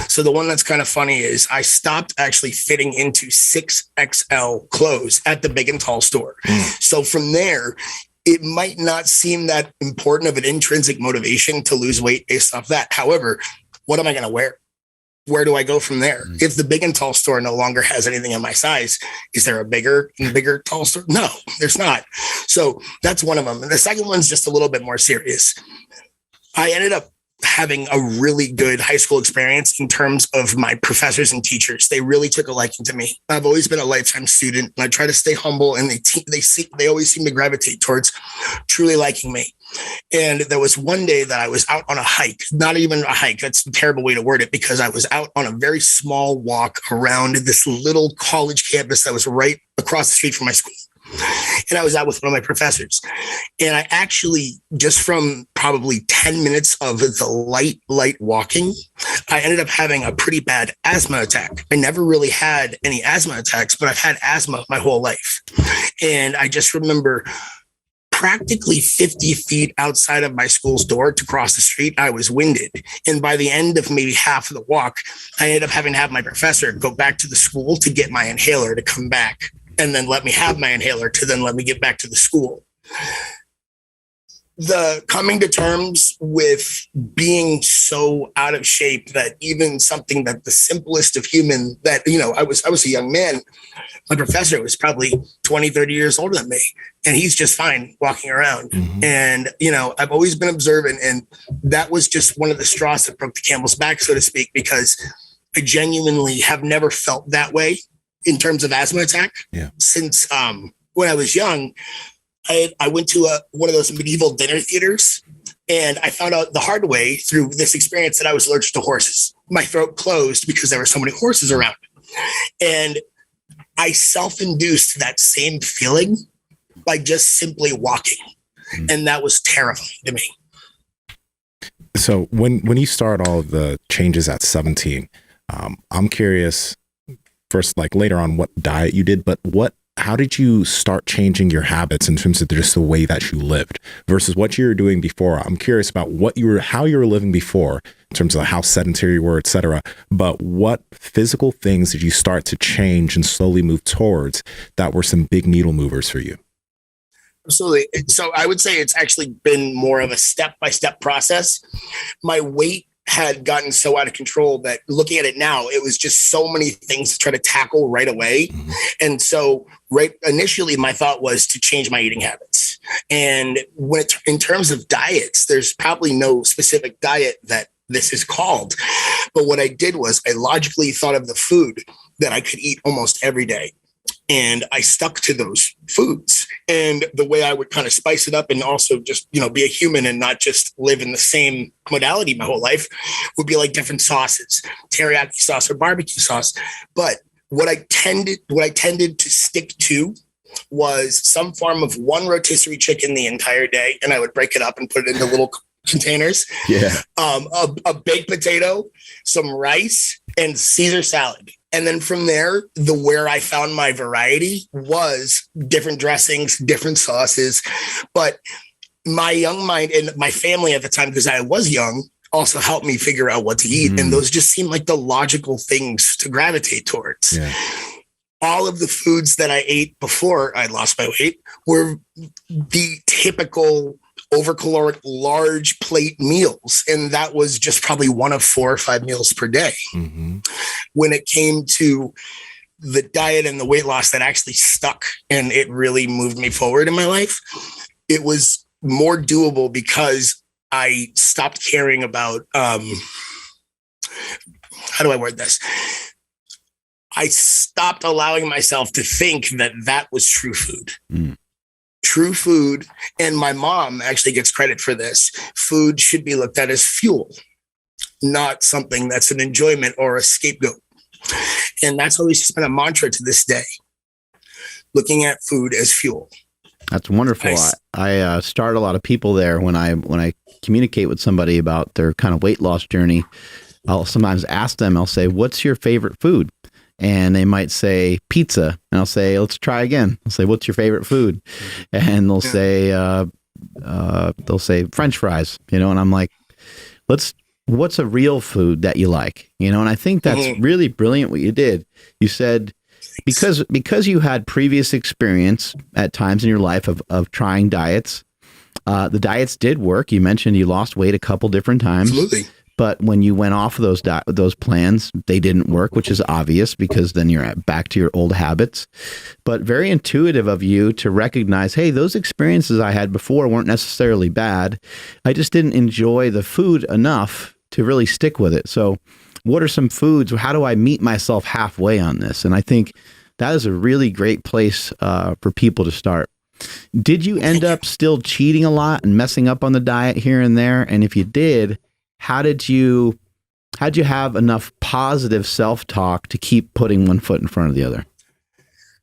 S10: So the one that's kind of funny is I stopped actually fitting into 6XL clothes at the Big and Tall store. So from there, it might not seem that important of an intrinsic motivation to lose weight based off that. However, what am I going to wear? Where do I go from there? If the Big and Tall store no longer has anything in my size, is there a bigger tall store? No, there's not. So that's one of them. And the second one's just a little bit more serious. I ended up having a really good high school experience in terms of my professors and teachers. They really took a liking to me. I've always been a lifetime student, and I try to stay humble, and they always seem to gravitate towards truly liking me. And there was one day that I was out on a hike, not even a hike. That's a terrible way to word it, because I was out on a very small walk around this little college campus that was right across the street from my school. And I was out with one of my professors. And I actually, just from probably 10 minutes of the light walking, I ended up having a pretty bad asthma attack. I never really had any asthma attacks, but I've had asthma my whole life. And I just remember practically 50 feet outside of my school's door to cross the street, I was winded. And by the end of maybe half of the walk, I ended up having to have my professor go back to the school to get my inhaler to come back, and then let me have my inhaler to then let me get back to the school. The coming to terms with being so out of shape that even something that the simplest of human that, you know, I was a young man. My professor was probably 20, 30 years older than me, and he's just fine walking around. And, you know, I've always been observant, and that was just one of the straws that broke the camel's back, so to speak, because I genuinely have never felt that way in terms of asthma attack. Since when I was young. I went to one of those medieval dinner theaters, and I found out the hard way through this experience that I was allergic to horses. My throat closed because there were so many horses around. And I self-induced that same feeling by just simply walking. And that was terrifying to me.
S8: So when you start all of the changes at 17, I'm curious first, like later on, what diet you did, but how did you start changing your habits in terms of just the way that you lived versus what you were doing before? I'm curious about how you were living before in terms of how sedentary you were, et cetera. But what physical things did you start to change and slowly move towards that were some big needle movers for you?
S10: Absolutely. So I would say it's actually been more of a step-by-step process. My weight had gotten so out of control that looking at it now, it was just so many things to try to tackle right away. And so initially my thought was to change my eating habits. And in terms of diets, there's probably no specific diet that this is called. But what I did was I logically thought of the food that I could eat almost every day. And I stuck to those foods, and the way I would kind of spice it up and also just, you know, be a human and not just live in the same modality my whole life would be like different sauces, teriyaki sauce or barbecue sauce. But what I tended to stick to was some form of one rotisserie chicken the entire day. And I would break it up and put it into little containers. A baked potato, some rice, and Caesar salad. And then from there, where I found my variety was different dressings, different sauces. But my young mind and my family at the time, because I was young, also helped me figure out what to eat. And those just seemed like the logical things to gravitate towards. All of the foods that I ate before I lost my weight were the typical overcaloric large plate meals, and that was just probably one of 4 or 5 meals per day. When it came to the diet and the weight loss that actually stuck and it really moved me forward in my life, it was more doable because I stopped caring about how do I word this? I stopped allowing myself to think that that was true food. True food, and my mom actually gets credit for this. Food should be looked at as fuel, not something that's an enjoyment or a scapegoat. And that's always been a mantra to this day, looking at food as fuel.
S7: That's wonderful. I start a lot of people there when I communicate with somebody about their kind of weight loss journey. I'll sometimes ask them, I'll say, what's your favorite food? And they might say pizza, and I'll say, let's try again. I'll say, what's your favorite food? And they'll say French fries, and I'm like, what's a real food that you like? And I think that's really brilliant what you did. You said, because you had previous experience at times in your life of trying diets, the diets did work. You mentioned you lost weight a couple different times.
S10: Absolutely.
S7: But when you went off of those plans, they didn't work, which is obvious because then you're back to your old habits. But very intuitive of you to recognize, hey, those experiences I had before weren't necessarily bad. I just didn't enjoy the food enough to really stick with it. So what are some foods? How do I meet myself halfway on this? And I think that is a really great place for people to start. Did you end up still cheating a lot and messing up on the diet here and there? And if you did, how'd you have enough positive self-talk to keep putting one foot in front of the other?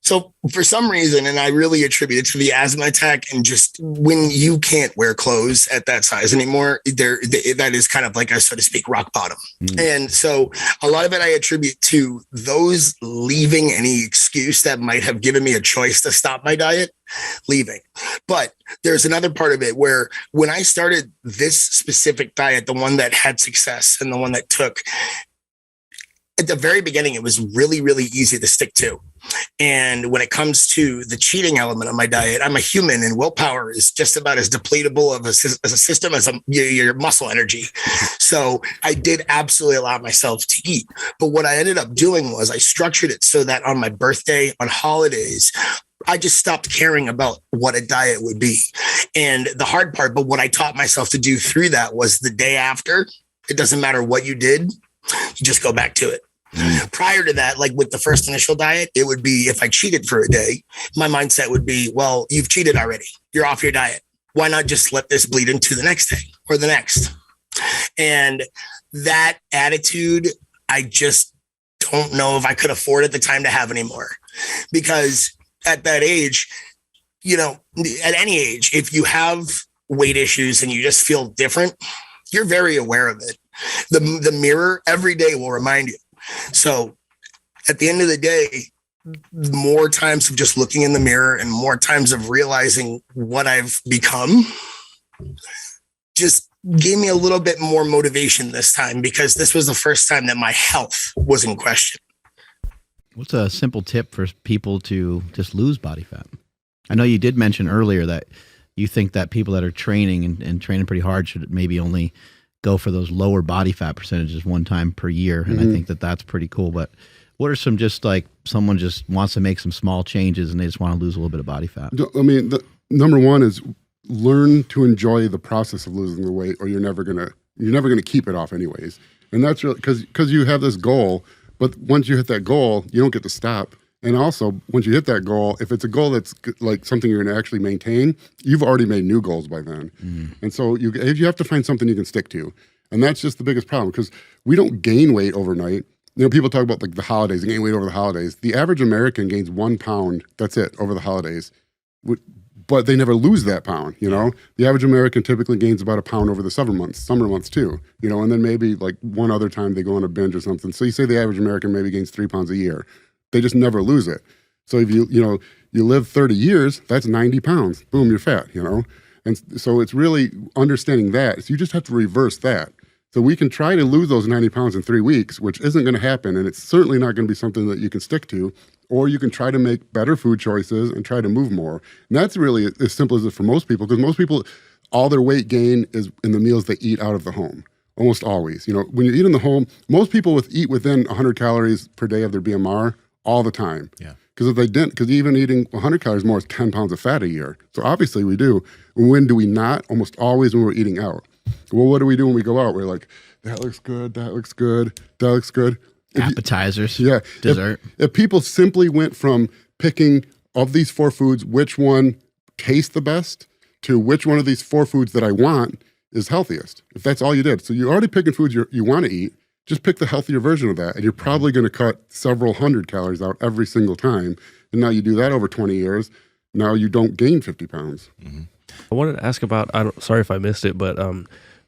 S10: So for some reason, and I really attribute it to the asthma attack, and just when you can't wear clothes at that size anymore, that is kind of like a, so to speak, rock bottom. And so a lot of it I attribute to those leaving any excuse that might have given me a choice to stop my diet, leaving. But there's another part of it where when I started this specific diet, the one that had success and the one that took, at the very beginning, it was really, really easy to stick to. And when it comes to the cheating element of my diet, I'm a human, and willpower is just about as depletable of a system as your muscle energy. So I did absolutely allow myself to eat. But what I ended up doing was I structured it so that on my birthday, on holidays, I just stopped caring about what a diet would be. And the hard part, but what I taught myself to do through that was the day after, it doesn't matter what you did, you just go back to it. Prior to that, like with the first initial diet, it would be if I cheated for a day, my mindset would be, well, you've cheated already. You're off your diet. Why not just let this bleed into the next day or the next? And that attitude, I just don't know if I could afford at the time to have anymore. Because at that age, at any age, if you have weight issues and you just feel different, you're very aware of it. The mirror every day will remind you. So at the end of the day, more times of just looking in the mirror and more times of realizing what I've become just gave me a little bit more motivation this time, because this was the first time that my health was in question.
S7: What's a simple tip for people to just lose body fat? I know you did mention earlier that you think that people that are training and training pretty hard should maybe only go for those lower body fat percentages one time per year. And I think that that's pretty cool. But what are some, just like someone just wants to make some small changes and they just want to lose a little bit of body fat?
S4: I mean, the number one is learn to enjoy the process of losing the weight, or you're never gonna keep it off anyways. And that's really because you have this goal, but once you hit that goal, you don't get to stop. And also, once you hit that goal, if it's a goal that's like something you're going to actually maintain, you've already made new goals by then. And so you have to find something you can stick to. And that's just the biggest problem, because we don't gain weight overnight. People talk about like the holidays, gain weight over the holidays. The average American gains 1 pound, that's it, over the holidays. But they never lose that pound, The average American typically gains about a pound over the summer months too, and then maybe like one other time they go on a binge or something. So you say the average American maybe gains 3 pounds a year. They just never lose it. So if you live 30 years, that's 90 pounds. Boom, you're fat, And so it's really understanding that. So you just have to reverse that. So we can try to lose those 90 pounds in 3 weeks, which isn't going to happen. And it's certainly not going to be something that you can stick to. Or you can try to make better food choices and try to move more. And that's really as simple as it for most people, because most people, all their weight gain is in the meals they eat out of the home. Almost always. When you eat in the home, most people eat within 100 calories per day of their BMR all the time. Yeah. Because if they didn't, because even eating 100 calories more is 10 pounds of fat a year. So obviously we do. When do we not? Almost always when we're eating out. Well, what do we do when we go out? We're like, that looks good, that looks good, that looks good.
S7: Appetizers,
S4: If
S7: dessert.
S4: If people simply went from picking of these 4 foods, which one tastes the best, to which one of these 4 foods that I want is healthiest. If that's all you did. So you're already picking foods you want to eat, just pick the healthier version of that. And you're probably going to cut several hundred calories out every single time. And now you do that over 20 years. Now you don't gain 50 pounds.
S11: Mm-hmm. I wanted to ask about, sorry if I missed it, but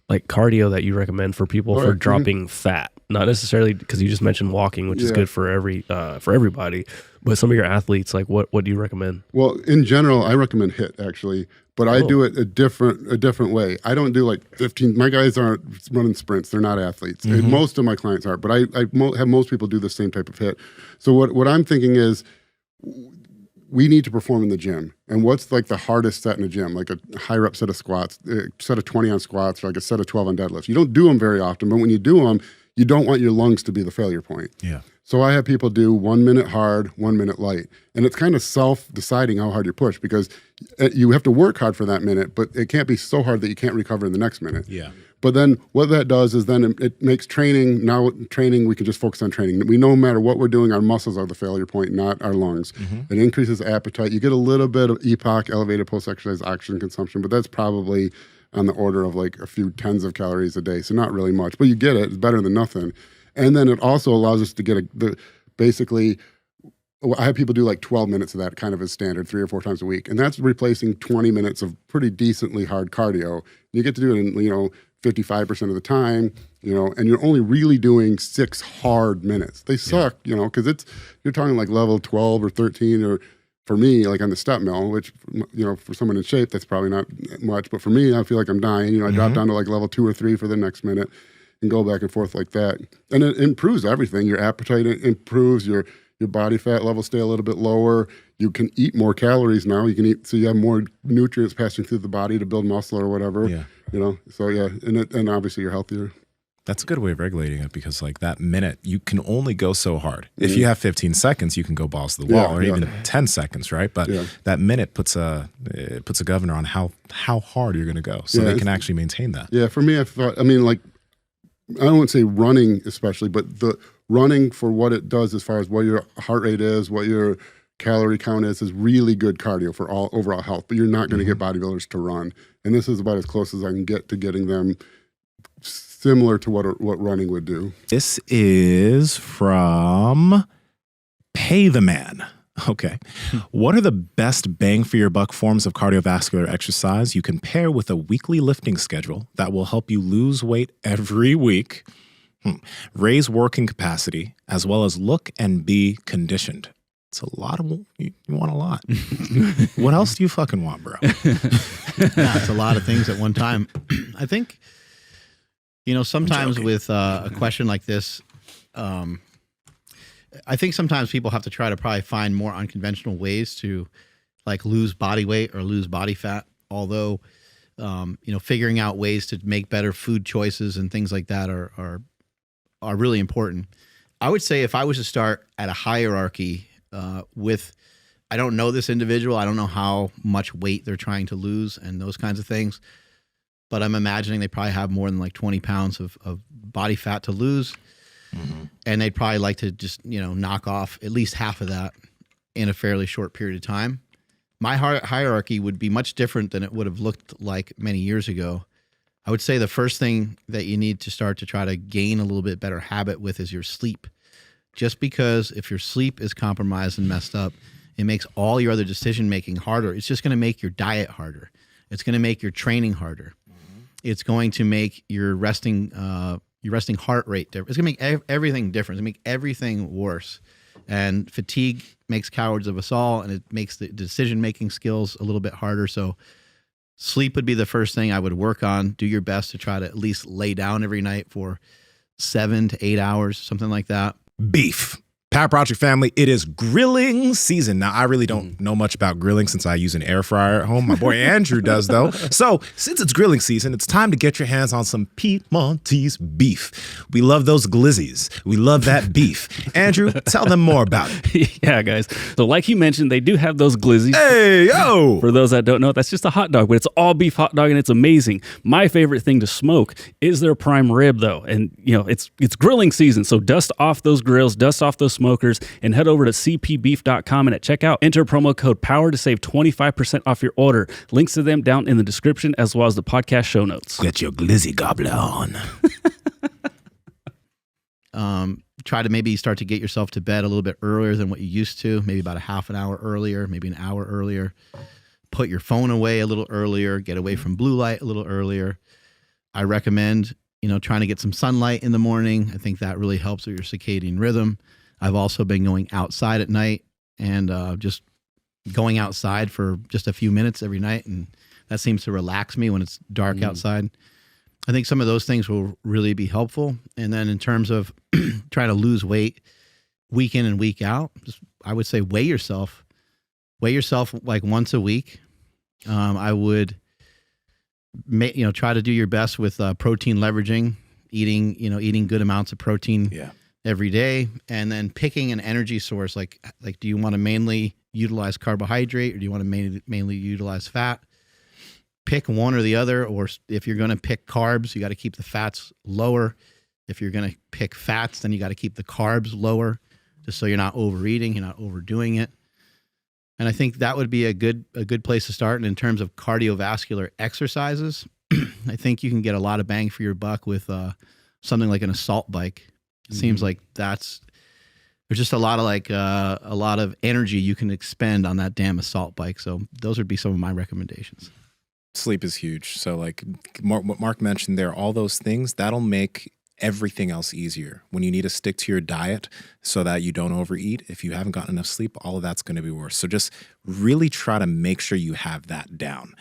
S11: like cardio that you recommend for people for dropping fat. Not necessarily because you just mentioned walking, which is good for everybody, but some of your athletes, like what do you recommend?
S4: Well, in general, I recommend HIIT actually, but I do it a different way. I don't do like 15. My guys aren't running sprints; they're not athletes. Mm-hmm. Most of my clients aren't, but I have most people do the same type of HIIT. So what I'm thinking is, we need to perform in the gym. And what's like the hardest set in the gym? Like a high rep set of squats, a set of 20 on squats, or like a set of 12 on deadlifts. You don't do them very often, but when you do them, you don't want your lungs to be the failure point.
S8: Yeah.
S4: So I have people do 1 minute hard, 1 minute light. And it's kind of self-deciding how hard you push, because you have to work hard for that minute, but it can't be so hard that you can't recover in the next minute.
S8: Yeah.
S4: But then what that does is then it makes training, we can just focus on training. We know no matter what we're doing, our muscles are the failure point, not our lungs. Mm-hmm. It increases appetite. You get a little bit of EPOC, elevated post-exercise oxygen consumption, but that's probably on the order of like a few tens of calories a day. So not really much, but you get it. It's better than nothing. And then it also allows us to get basically, I have people do like 12 minutes of that kind of as standard 3 or 4 times a week. And that's replacing 20 minutes of pretty decently hard cardio. You get to do it in, 55% of the time, and you're only really doing 6 hard minutes. They suck, because you're talking like level 12 or 13, or for me, like on the step mill, which, for someone in shape, that's probably not much. But for me, I feel like I'm dying. I drop down to like level 2 or 3 for the next minute and go back and forth like that. And it improves everything. Your appetite improves, your body fat levels stay a little bit lower. You can eat more calories now. You can eat, so you have more nutrients passing through the body to build muscle or whatever. Yeah. So yeah, and obviously you're healthier.
S8: That's a good way of regulating it, because like that minute, you can only go so hard. Mm-hmm. If you have 15 seconds, you can go balls to the wall, or even 10 seconds, right? But that minute puts a governor on how hard you're going to go, so they can actually maintain that.
S4: Yeah, for me, I won't say running especially, but the running for what it does as far as what your heart rate is, what your calorie count is really good cardio for all overall health. But you're not going to get bodybuilders to run, and this is about as close as I can get to getting them similar to what running would do.
S8: This is from Pay the Man. Okay. What are the best bang for your buck forms of cardiovascular exercise you can pair with a weekly lifting schedule that will help you lose weight every week, raise working capacity, as well as look and be conditioned? It's a lot of, you want a lot. What else do you fucking want, bro?
S7: It's a lot of things at one time. I think, sometimes with a question like this, I think sometimes people have to try to probably find more unconventional ways to like lose body weight or lose body fat. Although, figuring out ways to make better food choices and things like that are really important. I would say if I was to start at a hierarchy I don't know this individual, I don't know how much weight they're trying to lose and those kinds of things, but I'm imagining they probably have more than like 20 pounds of body fat to lose. Mm-hmm. And they'd probably like to just, knock off at least half of that in a fairly short period of time. My hierarchy would be much different than it would have looked like many years ago. I would say the first thing that you need to start to try to gain a little bit better habit with is your sleep. Just because if your sleep is compromised and messed up, it makes all your other decision-making harder. It's just going to make your diet harder. It's going to make your training harder. Mm-hmm. It's going to make your resting heart rate different. It's going to make everything different. It's going to make everything worse. And fatigue makes cowards of us all, and it makes the decision-making skills a little bit harder. So sleep would be the first thing I would work on. Do your best to try to at least lay down every night for 7 to 8 hours, something like that.
S8: Beef. Power Project family, it is grilling season. Now, I really don't know much about grilling since I use an air fryer at home. My boy Andrew does, though. So, since it's grilling season, it's time to get your hands on some Piedmontese beef. We love those glizzies. We love that beef. Andrew, tell them more about it.
S9: Yeah, guys. So, like you mentioned, they do have those glizzies.
S8: Hey, yo!
S9: For those that don't know, that's just a hot dog, but it's all beef hot dog and it's amazing. My favorite thing to smoke is their prime rib, though. And, you know, it's grilling season. So, dust off those grills, dust off those smokers, and head over to cpbeef.com, and at checkout, enter promo code POWER to save 25% off your order. Links to them down in the description as well as the podcast show notes.
S8: Get your glizzy gobbler on.
S7: Try to maybe start to get yourself to bed a little bit earlier than what you used to, maybe about a half an hour earlier, maybe an hour earlier. Put your phone away a little earlier, get away from blue light a little earlier. I recommend, trying to get some sunlight in the morning. I think that really helps with your circadian rhythm. I've also been going outside at night and just going outside for just a few minutes every night, and that seems to relax me when it's dark outside. I think some of those things will really be helpful. And then in terms of trying to lose weight week in and week out, I would say weigh yourself like once a week. I would try to do your best with protein leveraging, eating good amounts of protein every day, and then picking an energy source. Like do you want to mainly utilize carbohydrate or do you want to mainly utilize fat? Pick one or the other, or if you're going to pick carbs, you got to keep the fats lower. If you're going to pick fats, then you got to keep the carbs lower, just so you're not overeating, you're not overdoing it. And I think that would be a good place to start. And in terms of cardiovascular exercises, I think you can get a lot of bang for your buck with something like an assault bike. It seems like there's just a lot of energy you can expend on that damn assault bike. So those would be some of my recommendations.
S8: Sleep is huge. So like what Mark mentioned there, all those things, that'll make everything else easier. When you need to stick to your diet so that you don't overeat, if you haven't gotten enough sleep, all of that's going to be worse. So just really try to make sure you have that down.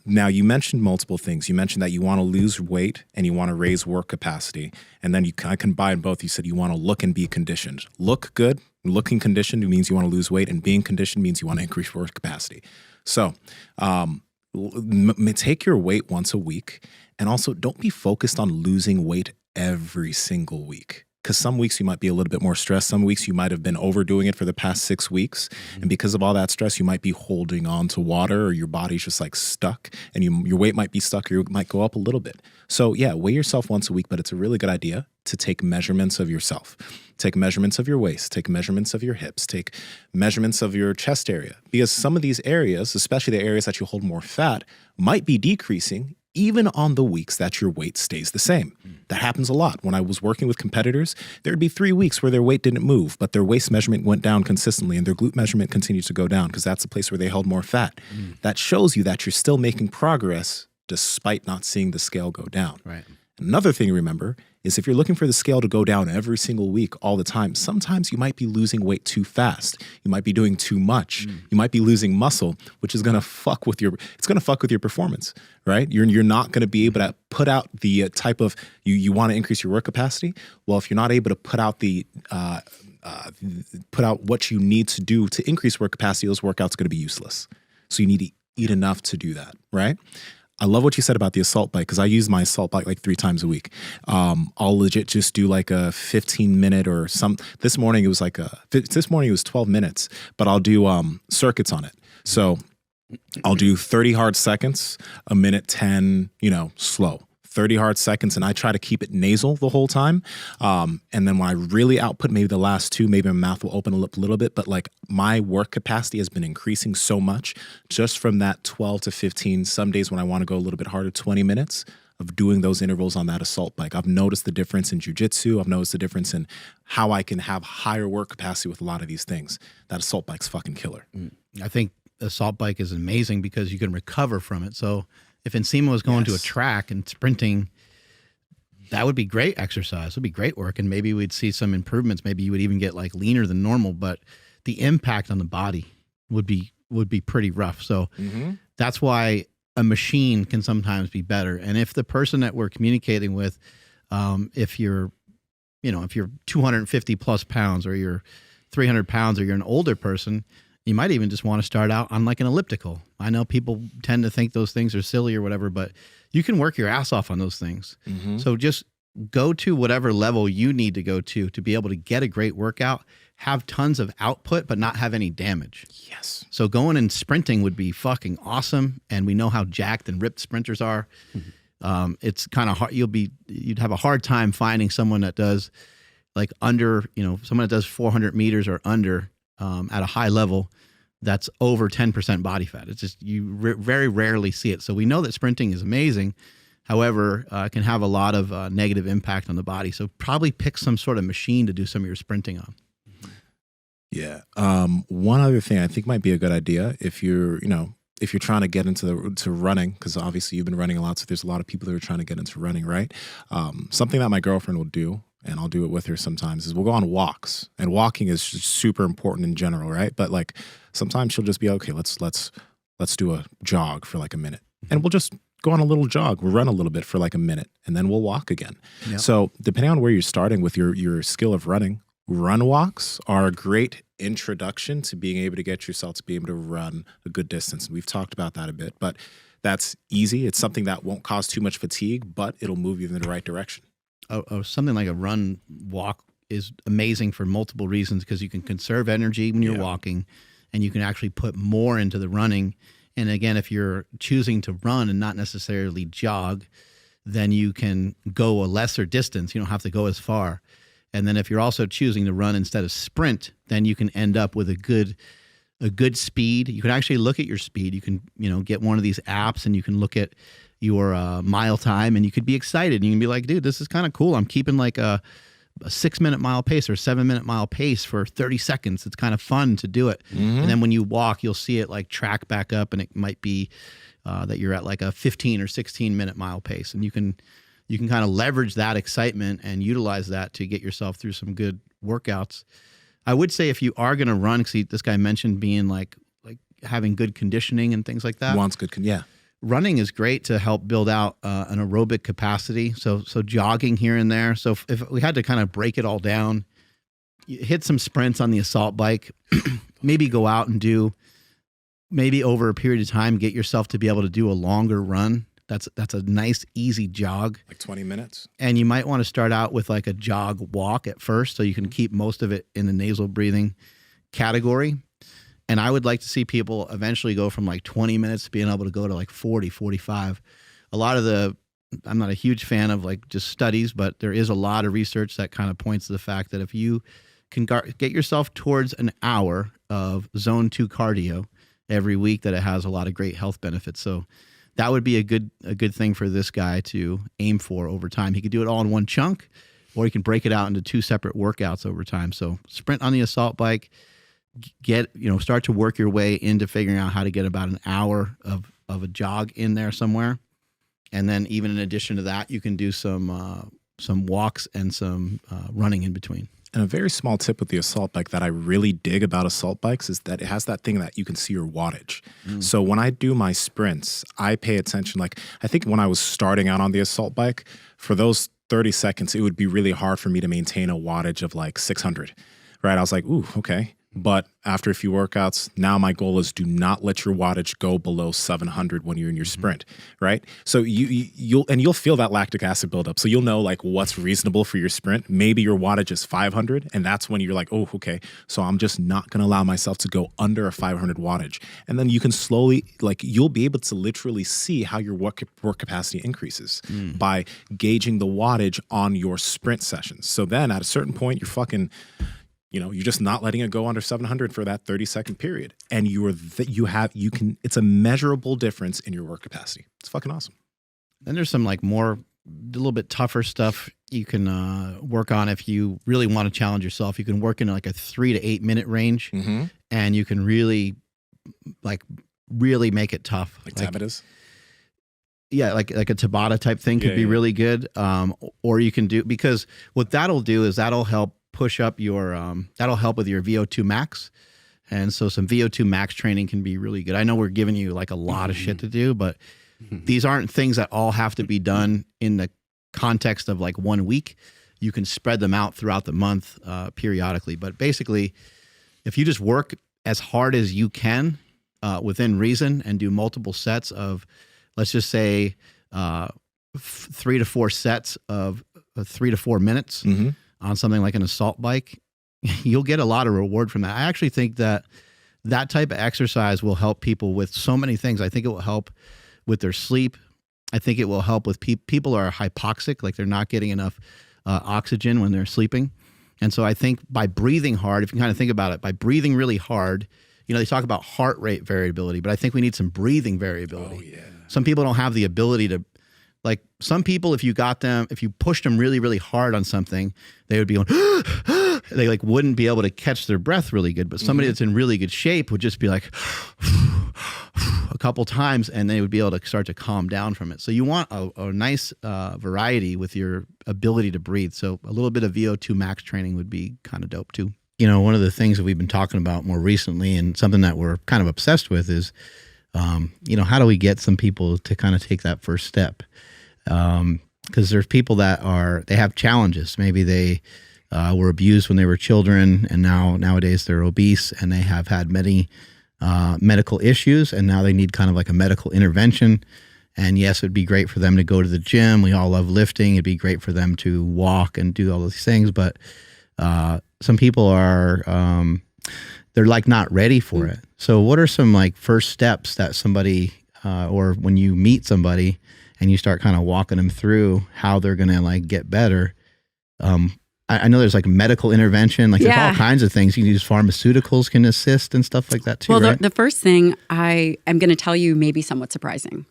S8: Now, you mentioned multiple things. You mentioned that you want to lose weight and you want to raise work capacity. And then you kind of combine both. You said you want to look and be conditioned. Look good. Looking conditioned means you want to lose weight, and being conditioned means you want to increase work capacity. So, take your weight once a week, and also don't be focused on losing weight every single week, because some weeks you might be a little bit more stressed. Some weeks you might have been overdoing it for the past 6 weeks, and because of all that stress, you might be holding on to water, or your body's just like stuck, and your weight might be stuck, or you might go up a little bit. So yeah, weigh yourself once a week, but it's a really good idea to take measurements of yourself. Take measurements of your waist, take measurements of your hips, take measurements of your chest area, because some of these areas, especially the areas that you hold more fat, might be decreasing even on the weeks that your weight stays the same. That happens a lot. When I was working with competitors, there'd be 3 weeks where their weight didn't move, but their waist measurement went down consistently and their glute measurement continued to go down because that's the place where they held more fat. That shows you that you're still making progress despite not seeing the scale go down.
S7: Right.
S8: Another thing to remember is if you're looking for the scale to go down every single week all the time, sometimes you might be losing weight too fast. You might be doing too much. You might be losing muscle, which is going to fuck with your performance, right? You're not going to be able to put out the type of, you want to increase your work capacity. Well, if you're not able to put out what you need to do to increase work capacity, those workouts are going to be useless. So you need to eat enough to do that, right? I love what you said about the assault bike, because I use my assault bike like 3 times a week. I'll legit just do like a 15-minute or some. This morning it was 12 minutes, but I'll do circuits on it. So I'll do 30 hard seconds, a minute 10, slow. 30 hard seconds, and I try to keep it nasal the whole time. And then when I really output, maybe the last 2, maybe my mouth will open up a little bit, but like my work capacity has been increasing so much just from that 12 to 15, some days when I want to go a little bit harder, 20 minutes of doing those intervals on that assault bike. I've noticed the difference in jiu-jitsu. I've noticed the difference in how I can have higher work capacity with a lot of these things. That assault bike's fucking killer.
S7: I think the assault bike is amazing because you can recover from it. So if Nsima was going to a track and sprinting, that would be great exercise. It would be great work. And maybe we'd see some improvements. Maybe you would even get like leaner than normal, but the impact on the body would be pretty rough. So that's why a machine can sometimes be better. And if the person that we're communicating with, if you're if you're 250 plus pounds or you're 300 pounds or you're an older person, you might even just want to start out on like an elliptical. I know people tend to think those things are silly or whatever, but you can work your ass off on those things. So just go to whatever level you need to go to be able to get a great workout, have tons of output, but not have any damage.
S8: Yes.
S7: So going and sprinting would be fucking awesome. And we know how jacked and ripped sprinters are. It's kind of hard. You'd have a hard time finding someone that does like under, someone that does 400 meters or under at a high level that's over 10% body fat. It's just, you very rarely see it. So we know that sprinting is amazing. However, it can have a lot of negative impact on the body. So probably pick some sort of machine to do some of your sprinting on.
S8: Yeah. One other thing I think might be a good idea if you're trying to get into running, because obviously you've been running a lot, so there's a lot of people that are trying to get into running, right? Something that my girlfriend will do, and I'll do it with her sometimes, is we'll go on walks. And walking is just super important in general, right? But like sometimes she'll just be, okay, let's do a jog for like a minute. And we'll just go on a little jog. We'll run a little bit for like a minute, and then we'll walk again. Yep. So depending on where you're starting with your skill of running, run walks are a great introduction to being able to get yourself to be able to run a good distance. We've talked about that a bit, but that's easy. It's something that won't cause too much fatigue, but it'll move you in the right direction.
S7: Something like a run walk is amazing for multiple reasons, because you can conserve energy when you're walking, and you can actually put more into the running. And again, if you're choosing to run and not necessarily jog, then you can go a lesser distance. You don't have to go as far. And then if you're also choosing to run instead of sprint, then you can end up with a good speed. You can actually look at your speed. You can, get one of these apps and you can look at your mile time, and you could be excited. And you can be like, dude, this is kind of cool. I'm keeping like a 6-minute mile pace or 7-minute mile pace for 30 seconds. It's kind of fun to do it. And then when you walk, you'll see it like track back up, and it might be that you're at like a 15 or 16-minute mile pace. And you can kind of leverage that excitement and utilize that to get yourself through some good workouts. I would say if you are going to run, because this guy mentioned being like having good conditioning and things like that.
S8: Wants good,
S7: Running is great to help build out an aerobic capacity. So jogging here and there. So if we had to kind of break it all down, you hit some sprints on the assault bike, maybe go out and do, maybe over a period of time, get yourself to be able to do a longer run. That's a nice, easy jog.
S8: Like 20 minutes.
S7: And you might want to start out with like a jog walk at first, so you can keep most of it in the nasal breathing category. And I would like to see people eventually go from like 20 minutes to being able to go to like 40, 45. A lot of I'm not a huge fan of like just studies, but there is a lot of research that kind of points to the fact that if you can get yourself towards an hour of zone 2 cardio every week, that it has a lot of great health benefits. So that would be a good thing for this guy to aim for over time. He could do it all in one chunk, or he can break it out into 2 separate workouts over time. So sprint on the assault bike, start to work your way into figuring out how to get about an hour of a jog in there somewhere. And then even in addition to that, you can do some walks and some running in between.
S8: And a very small tip with the assault bike that I really dig about assault bikes is that it has that thing that you can see your wattage. So when I do my sprints, I pay attention. Like, I think when I was starting out on the assault bike, for those 30 seconds, it would be really hard for me to maintain a wattage of like 600, right? I was like, ooh, okay. But after a few workouts, now my goal is do not let your wattage go below 700 when you're in your sprint, right? So you'll feel that lactic acid buildup. So you'll know like what's reasonable for your sprint. Maybe your wattage is 500, and that's when you're like, oh, okay. So I'm just not going to allow myself to go under a 500 wattage. And then you can slowly, you'll be able to literally see how your work capacity increases by gauging the wattage on your sprint sessions. So then at a certain point, you're fucking... you're just not letting it go under 700 for that 30-second period. And it's a measurable difference in your work capacity. It's fucking awesome.
S7: Then there's some a little bit tougher stuff you can work on if you really want to challenge yourself. You can work in like a 3 to 8 minute range, and you can really make it tough.
S8: Like Tabatas?
S7: Yeah, like a Tabata type thing could be really good. Or you can do, because what that'll do is that'll help push up that'll help with your VO2 max. And so some VO2 max training can be really good. I know we're giving you like a lot of shit to do, but these aren't things that all have to be done in the context of like 1 week. you can spread them out throughout the month periodically. But basically, if you just work as hard as you can within reason and do multiple sets of, let's just say, 3 to 4 sets of 3 to 4 minutes on something like an assault bike, you'll get a lot of reward from that. I actually think that type of exercise will help people with so many things. I think it will help with their sleep. I think it will help with people are hypoxic, like they're not getting enough oxygen when they're sleeping. And so I think by breathing hard, if you kind of think about it, by breathing really hard, they talk about heart rate variability, but I think we need some breathing variability. Oh, yeah. Some people don't have the ability to, like some people, if you pushed them really, really hard on something, they would be going, they like wouldn't be able to catch their breath really good. But somebody that's in really good shape would just be like a couple times and they would be able to start to calm down from it. So you want a nice variety with your ability to breathe. So a little bit of VO2 max training would be kind of dope too. One of the things that we've been talking about more recently and something that we're kind of obsessed with is, how do we get some people to kind of take that first step? Because there's people that they have challenges. Maybe they were abused when they were children, and nowadays they're obese, and they have had many medical issues, and now they need kind of like a medical intervention. And yes, it'd be great for them to go to the gym. We all love lifting. It'd be great for them to walk and do all these things, but some people are they're like not ready for it. So what are some like first steps that somebody or when you meet somebody and you start kind of walking them through how they're going to like get better? I know there's like medical intervention, like there's all kinds of things. You can use pharmaceuticals can assist and stuff like that too.
S5: Well,
S7: right?
S5: the first thing I am going to tell you may be somewhat surprising.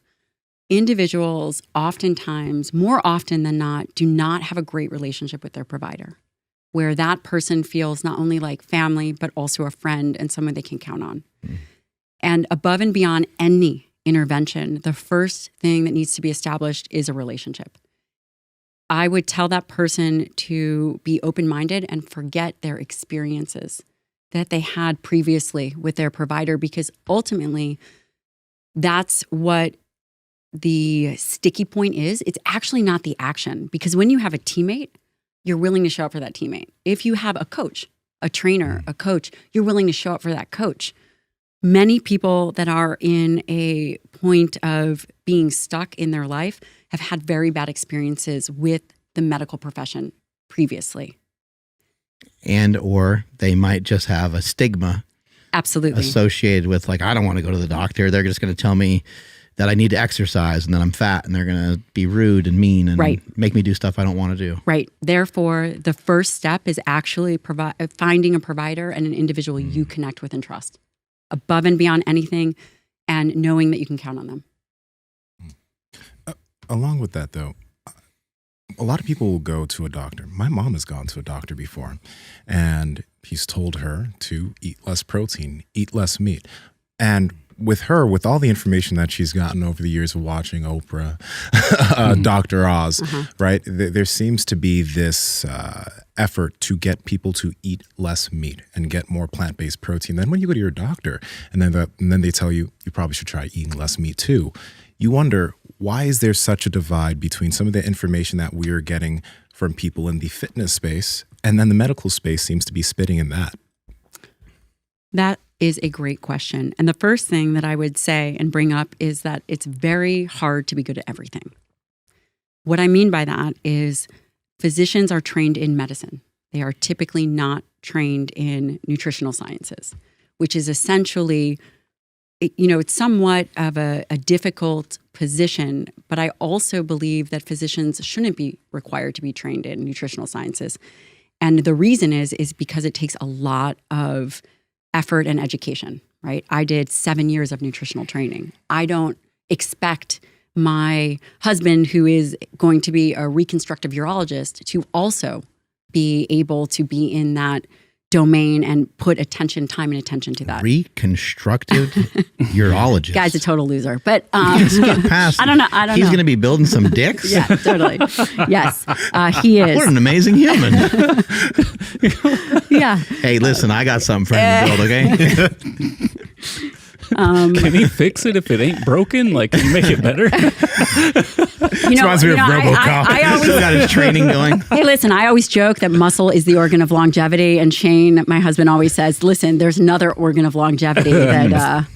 S5: Individuals oftentimes, more often than not, do not have a great relationship with their provider, where that person feels not only like family, but also a friend and someone they can count on. And above and beyond any intervention, the first thing that needs to be established is a relationship. I would tell that person to be open-minded and forget their experiences that they had previously with their provider, because ultimately that's what the sticky point is. It's actually not the action, because when you have a teammate, you're willing to show up for that teammate. If you have a coach, a trainer, a coach, you're willing to show up for that coach. Many people that are in a point of being stuck in their life have had very bad experiences with the medical profession previously.
S7: And or they might just have a stigma
S5: absolutely
S7: associated with like, I don't want to go to the doctor. They're just going to tell me that I need to exercise and that I'm fat, and they're going to be rude and mean and make me do stuff I don't want to do.
S5: Right. Therefore, the first step is actually finding a provider and an individual you connect with and trust, above and beyond anything, and knowing that you can count on them.
S8: Along with that, though, a lot of people will go to a doctor. My mom has gone to a doctor before, and he's told her to eat less protein, eat less meat. And with her, with all the information that she's gotten over the years of watching Oprah, Dr. Oz, right? There seems to be this effort to get people to eat less meat and get more plant-based protein. Then when you go to your doctor and then they tell you, you probably should try eating less meat too, you wonder, why is there such a divide between some of the information that we are getting from people in the fitness space and then the medical space seems to be spitting in that?
S5: That is a great question. And the first thing that I would say and bring up is that it's very hard to be good at everything. What I mean by that is physicians are trained in medicine. They are typically not trained in nutritional sciences, which is essentially, it's somewhat of a difficult position, but I also believe that physicians shouldn't be required to be trained in nutritional sciences. And the reason is because it takes a lot of effort and education, right? I did 7 years of nutritional training. I don't expect my husband, who is going to be a reconstructive urologist, to also be able to be in that domain and put time and attention to that.
S7: Reconstructive urologist.
S5: Guy's a total loser, but
S7: I don't know. He's going to be building some dicks?
S5: Yeah, totally. Yes, he is.
S7: What an amazing human.
S5: Yeah.
S7: Hey, listen, I got something for him to build, okay?
S9: Can he fix it if it ain't broken? Like, can you make it better?
S8: Reminds me of RoboCop.
S5: I always
S7: got his training going.
S5: Hey, listen, I always joke that muscle is the organ of longevity. And Shane, my husband, always says, listen, there's another organ of longevity that.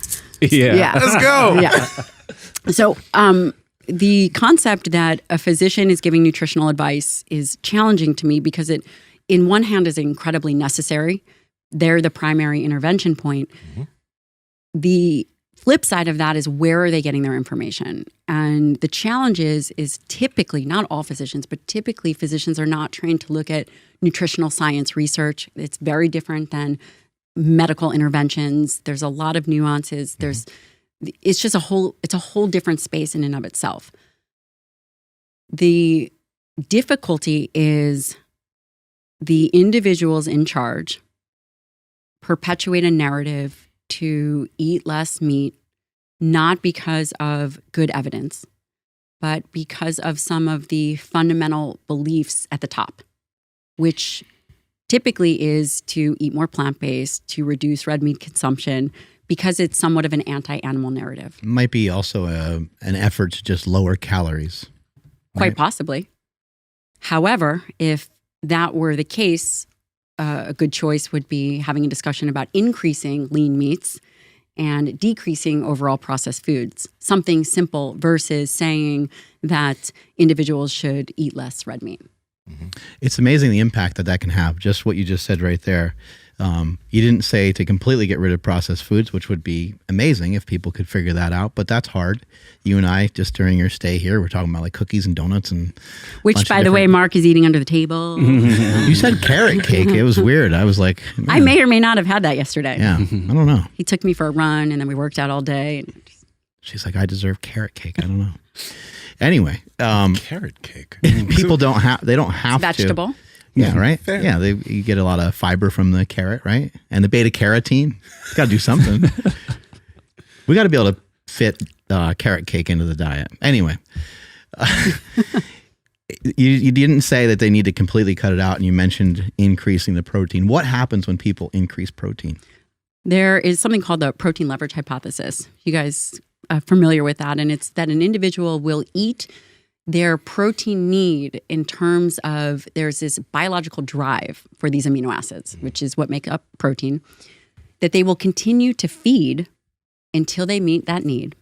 S9: Yeah.
S2: Let's go.
S5: Yeah. So the concept that a physician is giving nutritional advice is challenging to me because it, in one hand, is incredibly necessary. They're the primary intervention point. Mm-hmm. The flip side of that is, where are they getting their information? And the challenge is typically, not all physicians, but typically physicians are not trained to look at nutritional science research. It's very different than medical interventions. There's a lot of nuances. It's just a whole different space in and of itself. The difficulty is the individuals in charge perpetuate a narrative to eat less meat, not because of good evidence, but because of some of the fundamental beliefs at the top, which typically is to eat more plant-based, to reduce red meat consumption, because it's somewhat of an anti-animal narrative.
S7: Might be also an effort to just lower calories.
S5: Quite possibly. However, if that were the case, a good choice would be having a discussion about increasing lean meats and decreasing overall processed foods. Something simple versus saying that individuals should eat less red meat.
S7: Mm-hmm. It's amazing the impact that can have. Just what you just said right there. You didn't say to completely get rid of processed foods, which would be amazing if people could figure that out, but that's hard. You and I, just during your stay here, we're talking about like cookies and donuts and
S5: which, by the way, Mark is eating under the table.
S7: You said carrot cake. It was weird. I was like, man.
S5: I may or may not have had that yesterday.
S7: Yeah, I don't know.
S5: He took me for a run and then we worked out all day.
S7: She's like, I deserve carrot cake. I don't know. Anyway,
S8: carrot cake.
S7: People don't have. They don't have
S5: it's vegetable.
S7: to. Yeah, right.
S8: Fair.
S7: Yeah, you get a lot of fiber from the carrot, right? And the beta carotene. Got to do something. We got to be able to fit carrot cake into the diet. Anyway, you didn't say that they need to completely cut it out, and you mentioned increasing the protein. What happens when people increase protein?
S5: There is something called the protein leverage hypothesis. You guys are familiar with that, and it's that an individual will eat their protein need in terms of there's this biological drive for these amino acids, which is what make up protein, that they will continue to feed until they meet that need.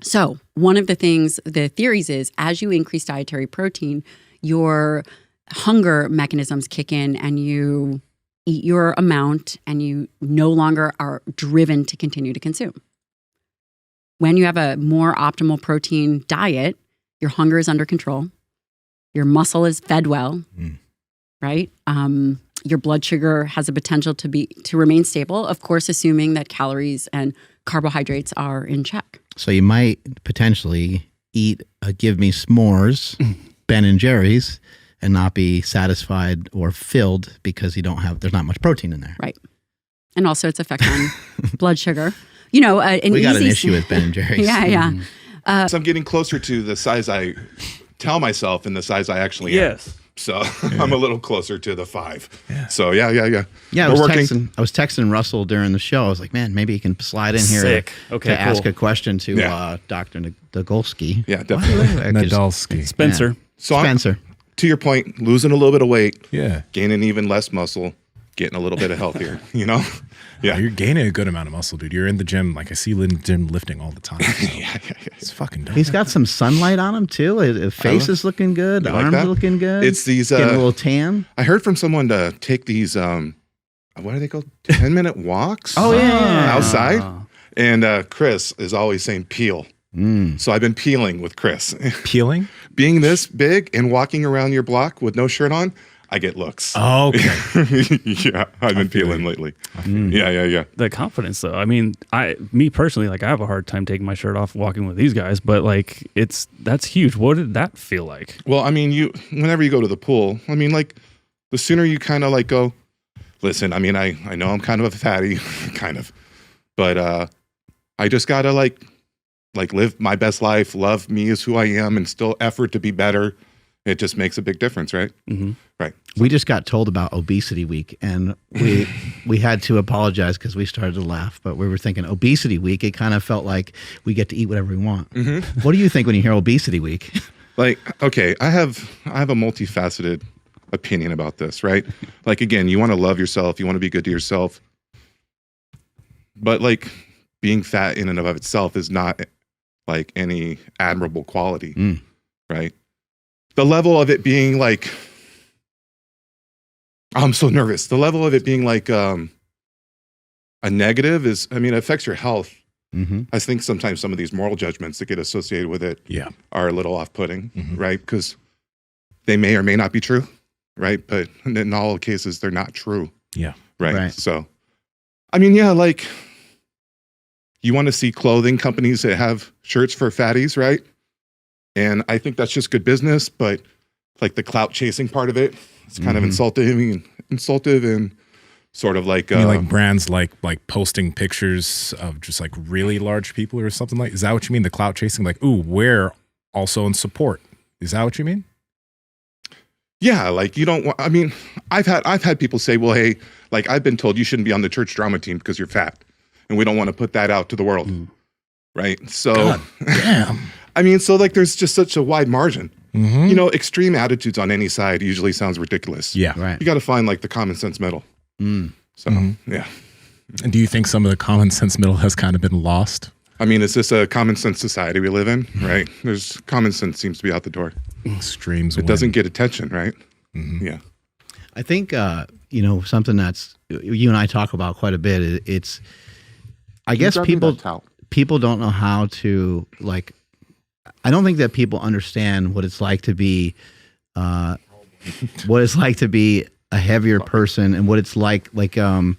S5: So one of the theories is, as you increase dietary protein, your hunger mechanisms kick in and you eat your amount and you no longer are driven to continue to consume. When you have a more optimal protein diet, your hunger is under control. Your muscle is fed well, right? Your blood sugar has a potential to remain stable, of course, assuming that calories and carbohydrates are in check.
S7: So you might potentially eat a Give Me S'mores, Ben and Jerry's, and not be satisfied or filled because there's not much protein in there.
S5: Right. And also its effect on blood sugar. We got
S7: an issue with Ben and Jerry's.
S5: Yeah.
S6: So I'm getting closer to the size I tell myself and the size I actually am.
S9: Yes.
S6: So I'm a little closer to the 5.
S8: Yeah.
S6: So yeah.
S7: Yeah, I was texting Russell during the show. I was like, man, maybe he can slide in here
S9: Sick. Okay,
S7: to
S9: cool.
S7: ask a question to Dr. Nadolsky.
S6: Yeah, definitely.
S8: Nadolsky.
S9: Spencer.
S7: Yeah.
S6: So
S7: Spencer.
S6: To your point, losing a little bit of weight,
S8: Gaining
S6: even less muscle, getting a little bit of healthier, Yeah.
S8: You're gaining a good amount of muscle, dude. You're in the gym. Like I see you in the gym lifting all the time. So it's fucking dope.
S7: He's got some sunlight on him too. His face is looking good. The arms are looking good.
S6: It's these
S7: getting a little tan.
S6: I heard from someone to take these what are they called? 10-minute walks?
S7: Oh yeah.
S6: Outside. And Chris is always saying peel. So I've been peeling with Chris.
S8: Peeling?
S6: Being this big and walking around your block with no shirt on, I get looks.
S8: Oh, okay.
S6: Yeah, I've been peeling lately. Yeah.
S9: The confidence, though. I mean, me personally, like I have a hard time taking my shirt off walking with these guys, but like that's huge. What did that feel like?
S6: Well, I mean, whenever you go to the pool, I mean, like the sooner you kind of like go, listen, I mean, I know I'm kind of a fatty, kind of, but I just gotta like live my best life, love me as who I am, and still effort to be better. it just makes a big difference, right?
S11: Mm-hmm.
S6: Right.
S7: We just got told about Obesity Week, and we had to apologize because we started to laugh. But we were thinking Obesity Week. It kind of felt like we get to eat whatever we want.
S6: Mm-hmm.
S7: What do you think when you hear Obesity Week?
S6: Like, okay, I have a multifaceted opinion about this, right? Like, again, you want to love yourself, you want to be good to yourself, but like being fat in and of itself is not like any admirable quality, right? The level of it being like, I'm so nervous. The level of it being like a negative is, I mean, it affects your health.
S7: Mm-hmm.
S6: I think sometimes some of these moral judgments that get associated with it are a little off-putting, right? Because they may or may not be true, right? But in all cases, they're not true.
S8: Yeah.
S6: Right. So, I mean, yeah, like you want to see clothing companies that have shirts for fatties, right? And I think that's just good business, but like the clout chasing part of it, it's kind of insulting and sort of like,
S8: you mean like brands like posting pictures of just like really large people or something like, is that what you mean? The clout chasing, like, ooh, we're also in support. Is that what you mean?
S6: Yeah. Like you don't want, I mean, I've had people say, well, hey, like I've been told you shouldn't be on the church drama team because you're fat and we don't want to put that out to the world. Right. So,
S8: God damn.
S6: I mean, so like there's just such a wide margin. You know, extreme attitudes on any side usually sounds ridiculous.
S8: Yeah.
S7: Right.
S6: You got to find like the common sense middle. So, yeah.
S8: And do you think some of the common sense middle has kind of been lost?
S6: I mean, is this a common sense society we live in? Right. There's common sense seems to be out the door.
S8: Extremes.
S6: It doesn't get attention, right? Yeah.
S7: I think, you know, something that's you and I talk about quite a bit. It's, I guess people don't know how to like, I don't think that people understand what it's like to be, what it's like to be a heavier person and what it's like, I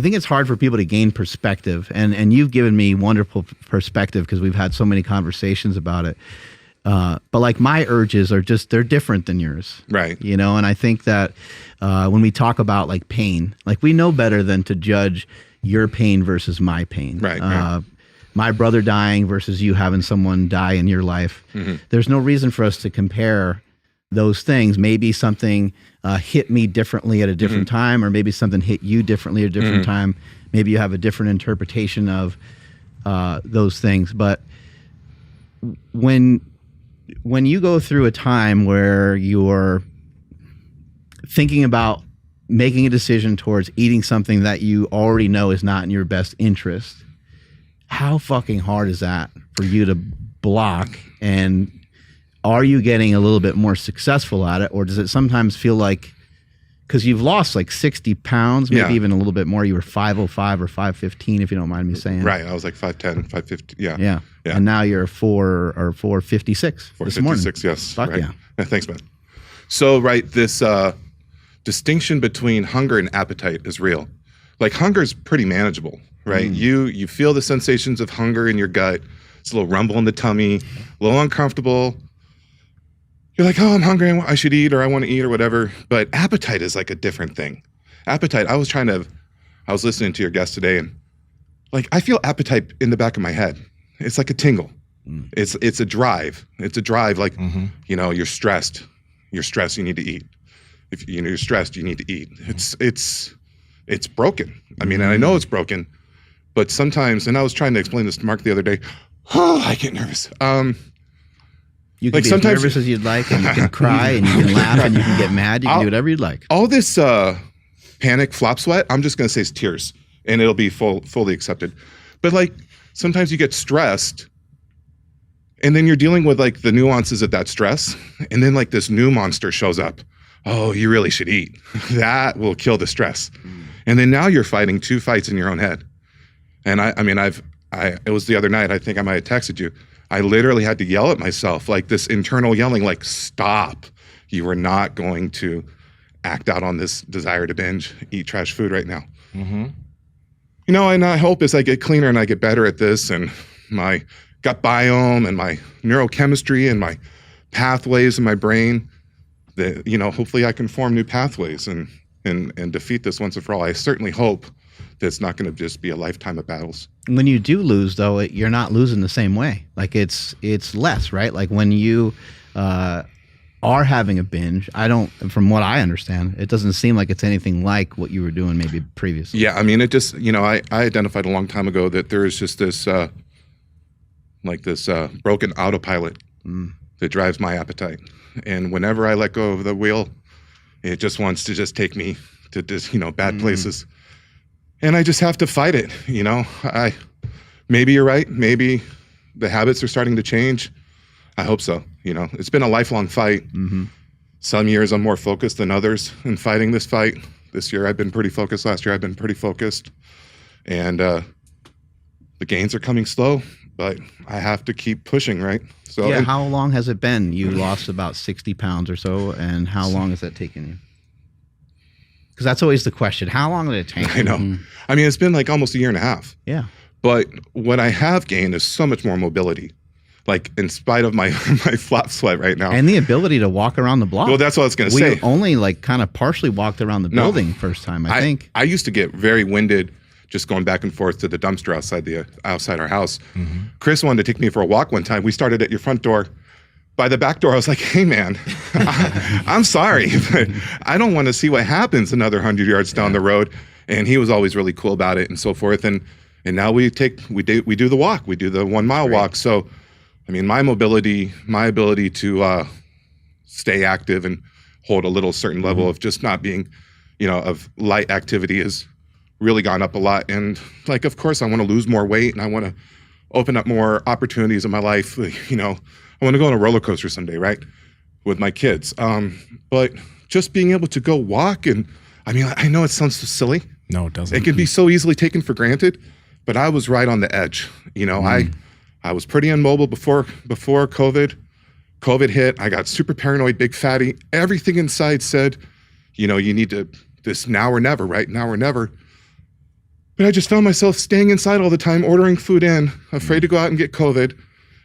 S7: think it's hard for people to gain perspective and you've given me wonderful perspective because we've had so many conversations about it. But like my urges are just, they're different than yours.
S6: Right.
S7: You know, and I think that when we talk about like pain, like we know better than to judge your pain versus my pain.
S6: Right.
S7: My brother dying versus you having someone die in your life. There's no reason for us to compare those things. Maybe something hit me differently at a different time, or maybe something hit you differently at a different time. Maybe you have a different interpretation of those things. But when you go through a time where you're thinking about making a decision towards eating something that you already know is not in your best interest, how fucking hard is that for you to block? And are you getting a little bit more successful at it? Or does it sometimes feel like, because you've lost like 60 pounds, maybe even a little bit more. You were 505 or 515, if you don't mind me saying.
S6: Right. I was like 5'10", 5'50".
S7: Yeah. And now you're 456.
S6: 456, yes.
S7: Fuck
S6: right.
S7: yeah.
S6: Thanks, man. So, right, this distinction between hunger and appetite is real. Like hunger is pretty manageable, right? You feel the sensations of hunger in your gut. It's a little rumble in the tummy, a little uncomfortable. You're like, oh, I'm hungry, I should eat, or I want to eat, or whatever. But appetite is like a different thing. Appetite, I was listening to your guest today, and like I feel appetite in the back of my head. It's like a tingle. It's a drive. It's a drive. Like, you know, you're stressed. You're stressed. You need to eat. If you know you're stressed, you need to eat. It's broken. I mean, and I know it's broken, but sometimes, and I was trying to explain this to Mark the other day. Oh, I get nervous.
S7: You can be as nervous as you'd like, and you can cry, and you can laugh, and you can get mad. You can do whatever you'd like.
S6: All this panic, flop sweat, I'm just going to say it's tears, and it'll be fully accepted. But like sometimes you get stressed, and then you're dealing with like the nuances of that stress, and then like this new monster shows up. Oh, you really should eat. That will kill the stress. And then now you're fighting two fights in your own head. And it was the other night, I think I might have texted you. I literally had to yell at myself, like this internal yelling, like, stop. You are not going to act out on this desire to binge, eat trash food right now. You know, and I hope as I get cleaner and I get better at this and my gut biome and my neurochemistry and my pathways in my brain, that, you know, hopefully I can form new pathways and defeat this once and for all. I certainly hope that it's not going to just be a lifetime of battles.
S7: When you do lose, though, you're not losing the same way. Like it's less, right? Like when you are having a binge. From what I understand, it doesn't seem like it's anything like what you were doing maybe previously.
S6: Yeah, I mean, it just, I identified a long time ago that there is just this, broken autopilot that drives my appetite. And whenever I let go of the wheel, it just wants to just take me to just, bad places. And I just have to fight it, maybe you're right. Maybe the habits are starting to change. I hope so. It's been a lifelong fight. Mm-hmm. Some years I'm more focused than others in fighting this fight. This year I've been pretty focused. Last year I've been pretty focused. And the gains are coming slow, but I have to keep pushing, right? So
S7: yeah, how long has it been? You lost about 60 pounds or so, and how long has that taken you? Because that's always the question. How long did it take?
S6: I know. Mm-hmm. I mean, it's been like almost a year and a half.
S7: Yeah.
S6: But what I have gained is so much more mobility. Like, in spite of my flop sweat right now.
S7: And the ability to walk around the block.
S6: Well, that's what I was going to say.
S7: We only kind of partially walked around the building first time, I think.
S6: I used to get very winded just going back and forth to the dumpster outside our house. Mm-hmm. Chris wanted to take me for a walk one time. We started at your front door. By the back door, I was like, hey, man, I'm sorry, but I don't want to see what happens another 100 yards down the road. And he was always really cool about it and so forth. And now we do the walk. We do the 1 mile walk. So, I mean, my mobility, my ability to stay active and hold a little certain level of just not being, of light activity has really gone up a lot. And like, of course, I want to lose more weight and I want to open up more opportunities in my life. I want to go on a roller coaster someday, right? With my kids. But just being able to go walk and, I mean, I know it sounds so silly.
S8: No, it doesn't.
S6: It can be so easily taken for granted, but I was right on the edge. I was pretty immobile before COVID. COVID hit. I got super paranoid, big fatty. Everything inside said, you need to, this now or never, right? Now or never. But I just found myself staying inside all the time, ordering food in, afraid to go out and get COVID.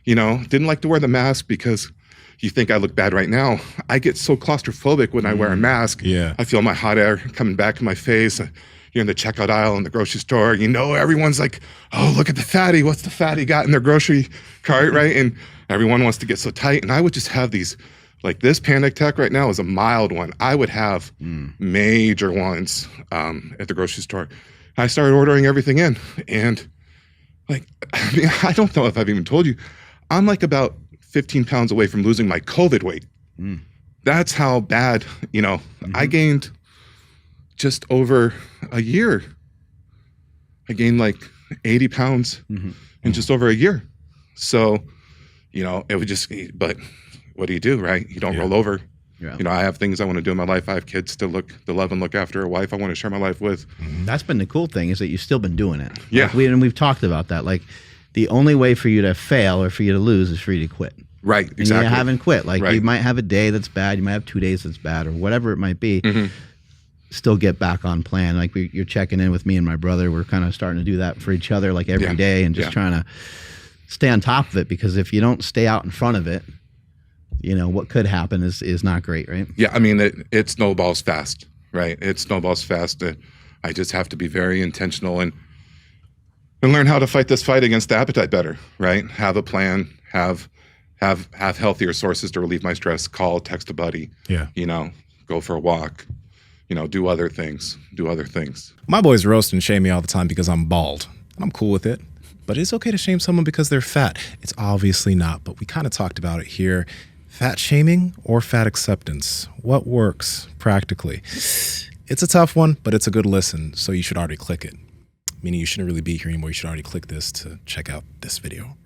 S6: Didn't like to wear the mask because you think I look bad right now. I get so claustrophobic when I wear a mask.
S8: Yeah.
S6: I feel my hot air coming back in my face. You're in the checkout aisle in the grocery store. Everyone's like, oh, look at the fatty. What's the fatty got in their grocery cart, right? And everyone wants to get so tight. And I would just have these, like this panic attack right now is a mild one. I would have major ones at the grocery store. I started ordering everything in. And I don't know if I've even told you, I'm like about 15 pounds away from losing my COVID weight. That's how bad, I gained just over a year. I gained like 80 pounds in just over a year. So, it would just, but what do you do, right? You don't roll over. Yeah. I have things I want to do in my life. I have kids to love and look after, a wife I want to share my life with.
S7: That's been the cool thing is that you've still been doing it.
S6: Yeah.
S7: We've talked about that. Like, the only way for you to fail or for you to lose is for you to quit.
S6: Right, exactly.
S7: And you haven't quit. Like, you might have a day that's bad. You might have 2 days that's bad or whatever it might be. Still get back on plan. Like, you're checking in with me and my brother. We're kind of starting to do that for each other, like every day, and just trying to stay on top of it, because if you don't stay out in front of it, what could happen is not great, right?
S6: Yeah, I mean, it snowballs fast, right? It snowballs fast. I just have to be very intentional and learn how to fight this fight against the appetite better, right? Have a plan, have healthier sources to relieve my stress, call, text a buddy, go for a walk, do other things.
S8: My boys roast and shame me all the time because I'm bald. I'm cool with it. But it's okay to shame someone because they're fat. It's obviously not, but we kind of talked about it here. Fat shaming or fat acceptance? What works practically? It's a tough one, but it's a good listen, so you should already click it. Meaning you shouldn't really be here anymore. You should already click this to check out this video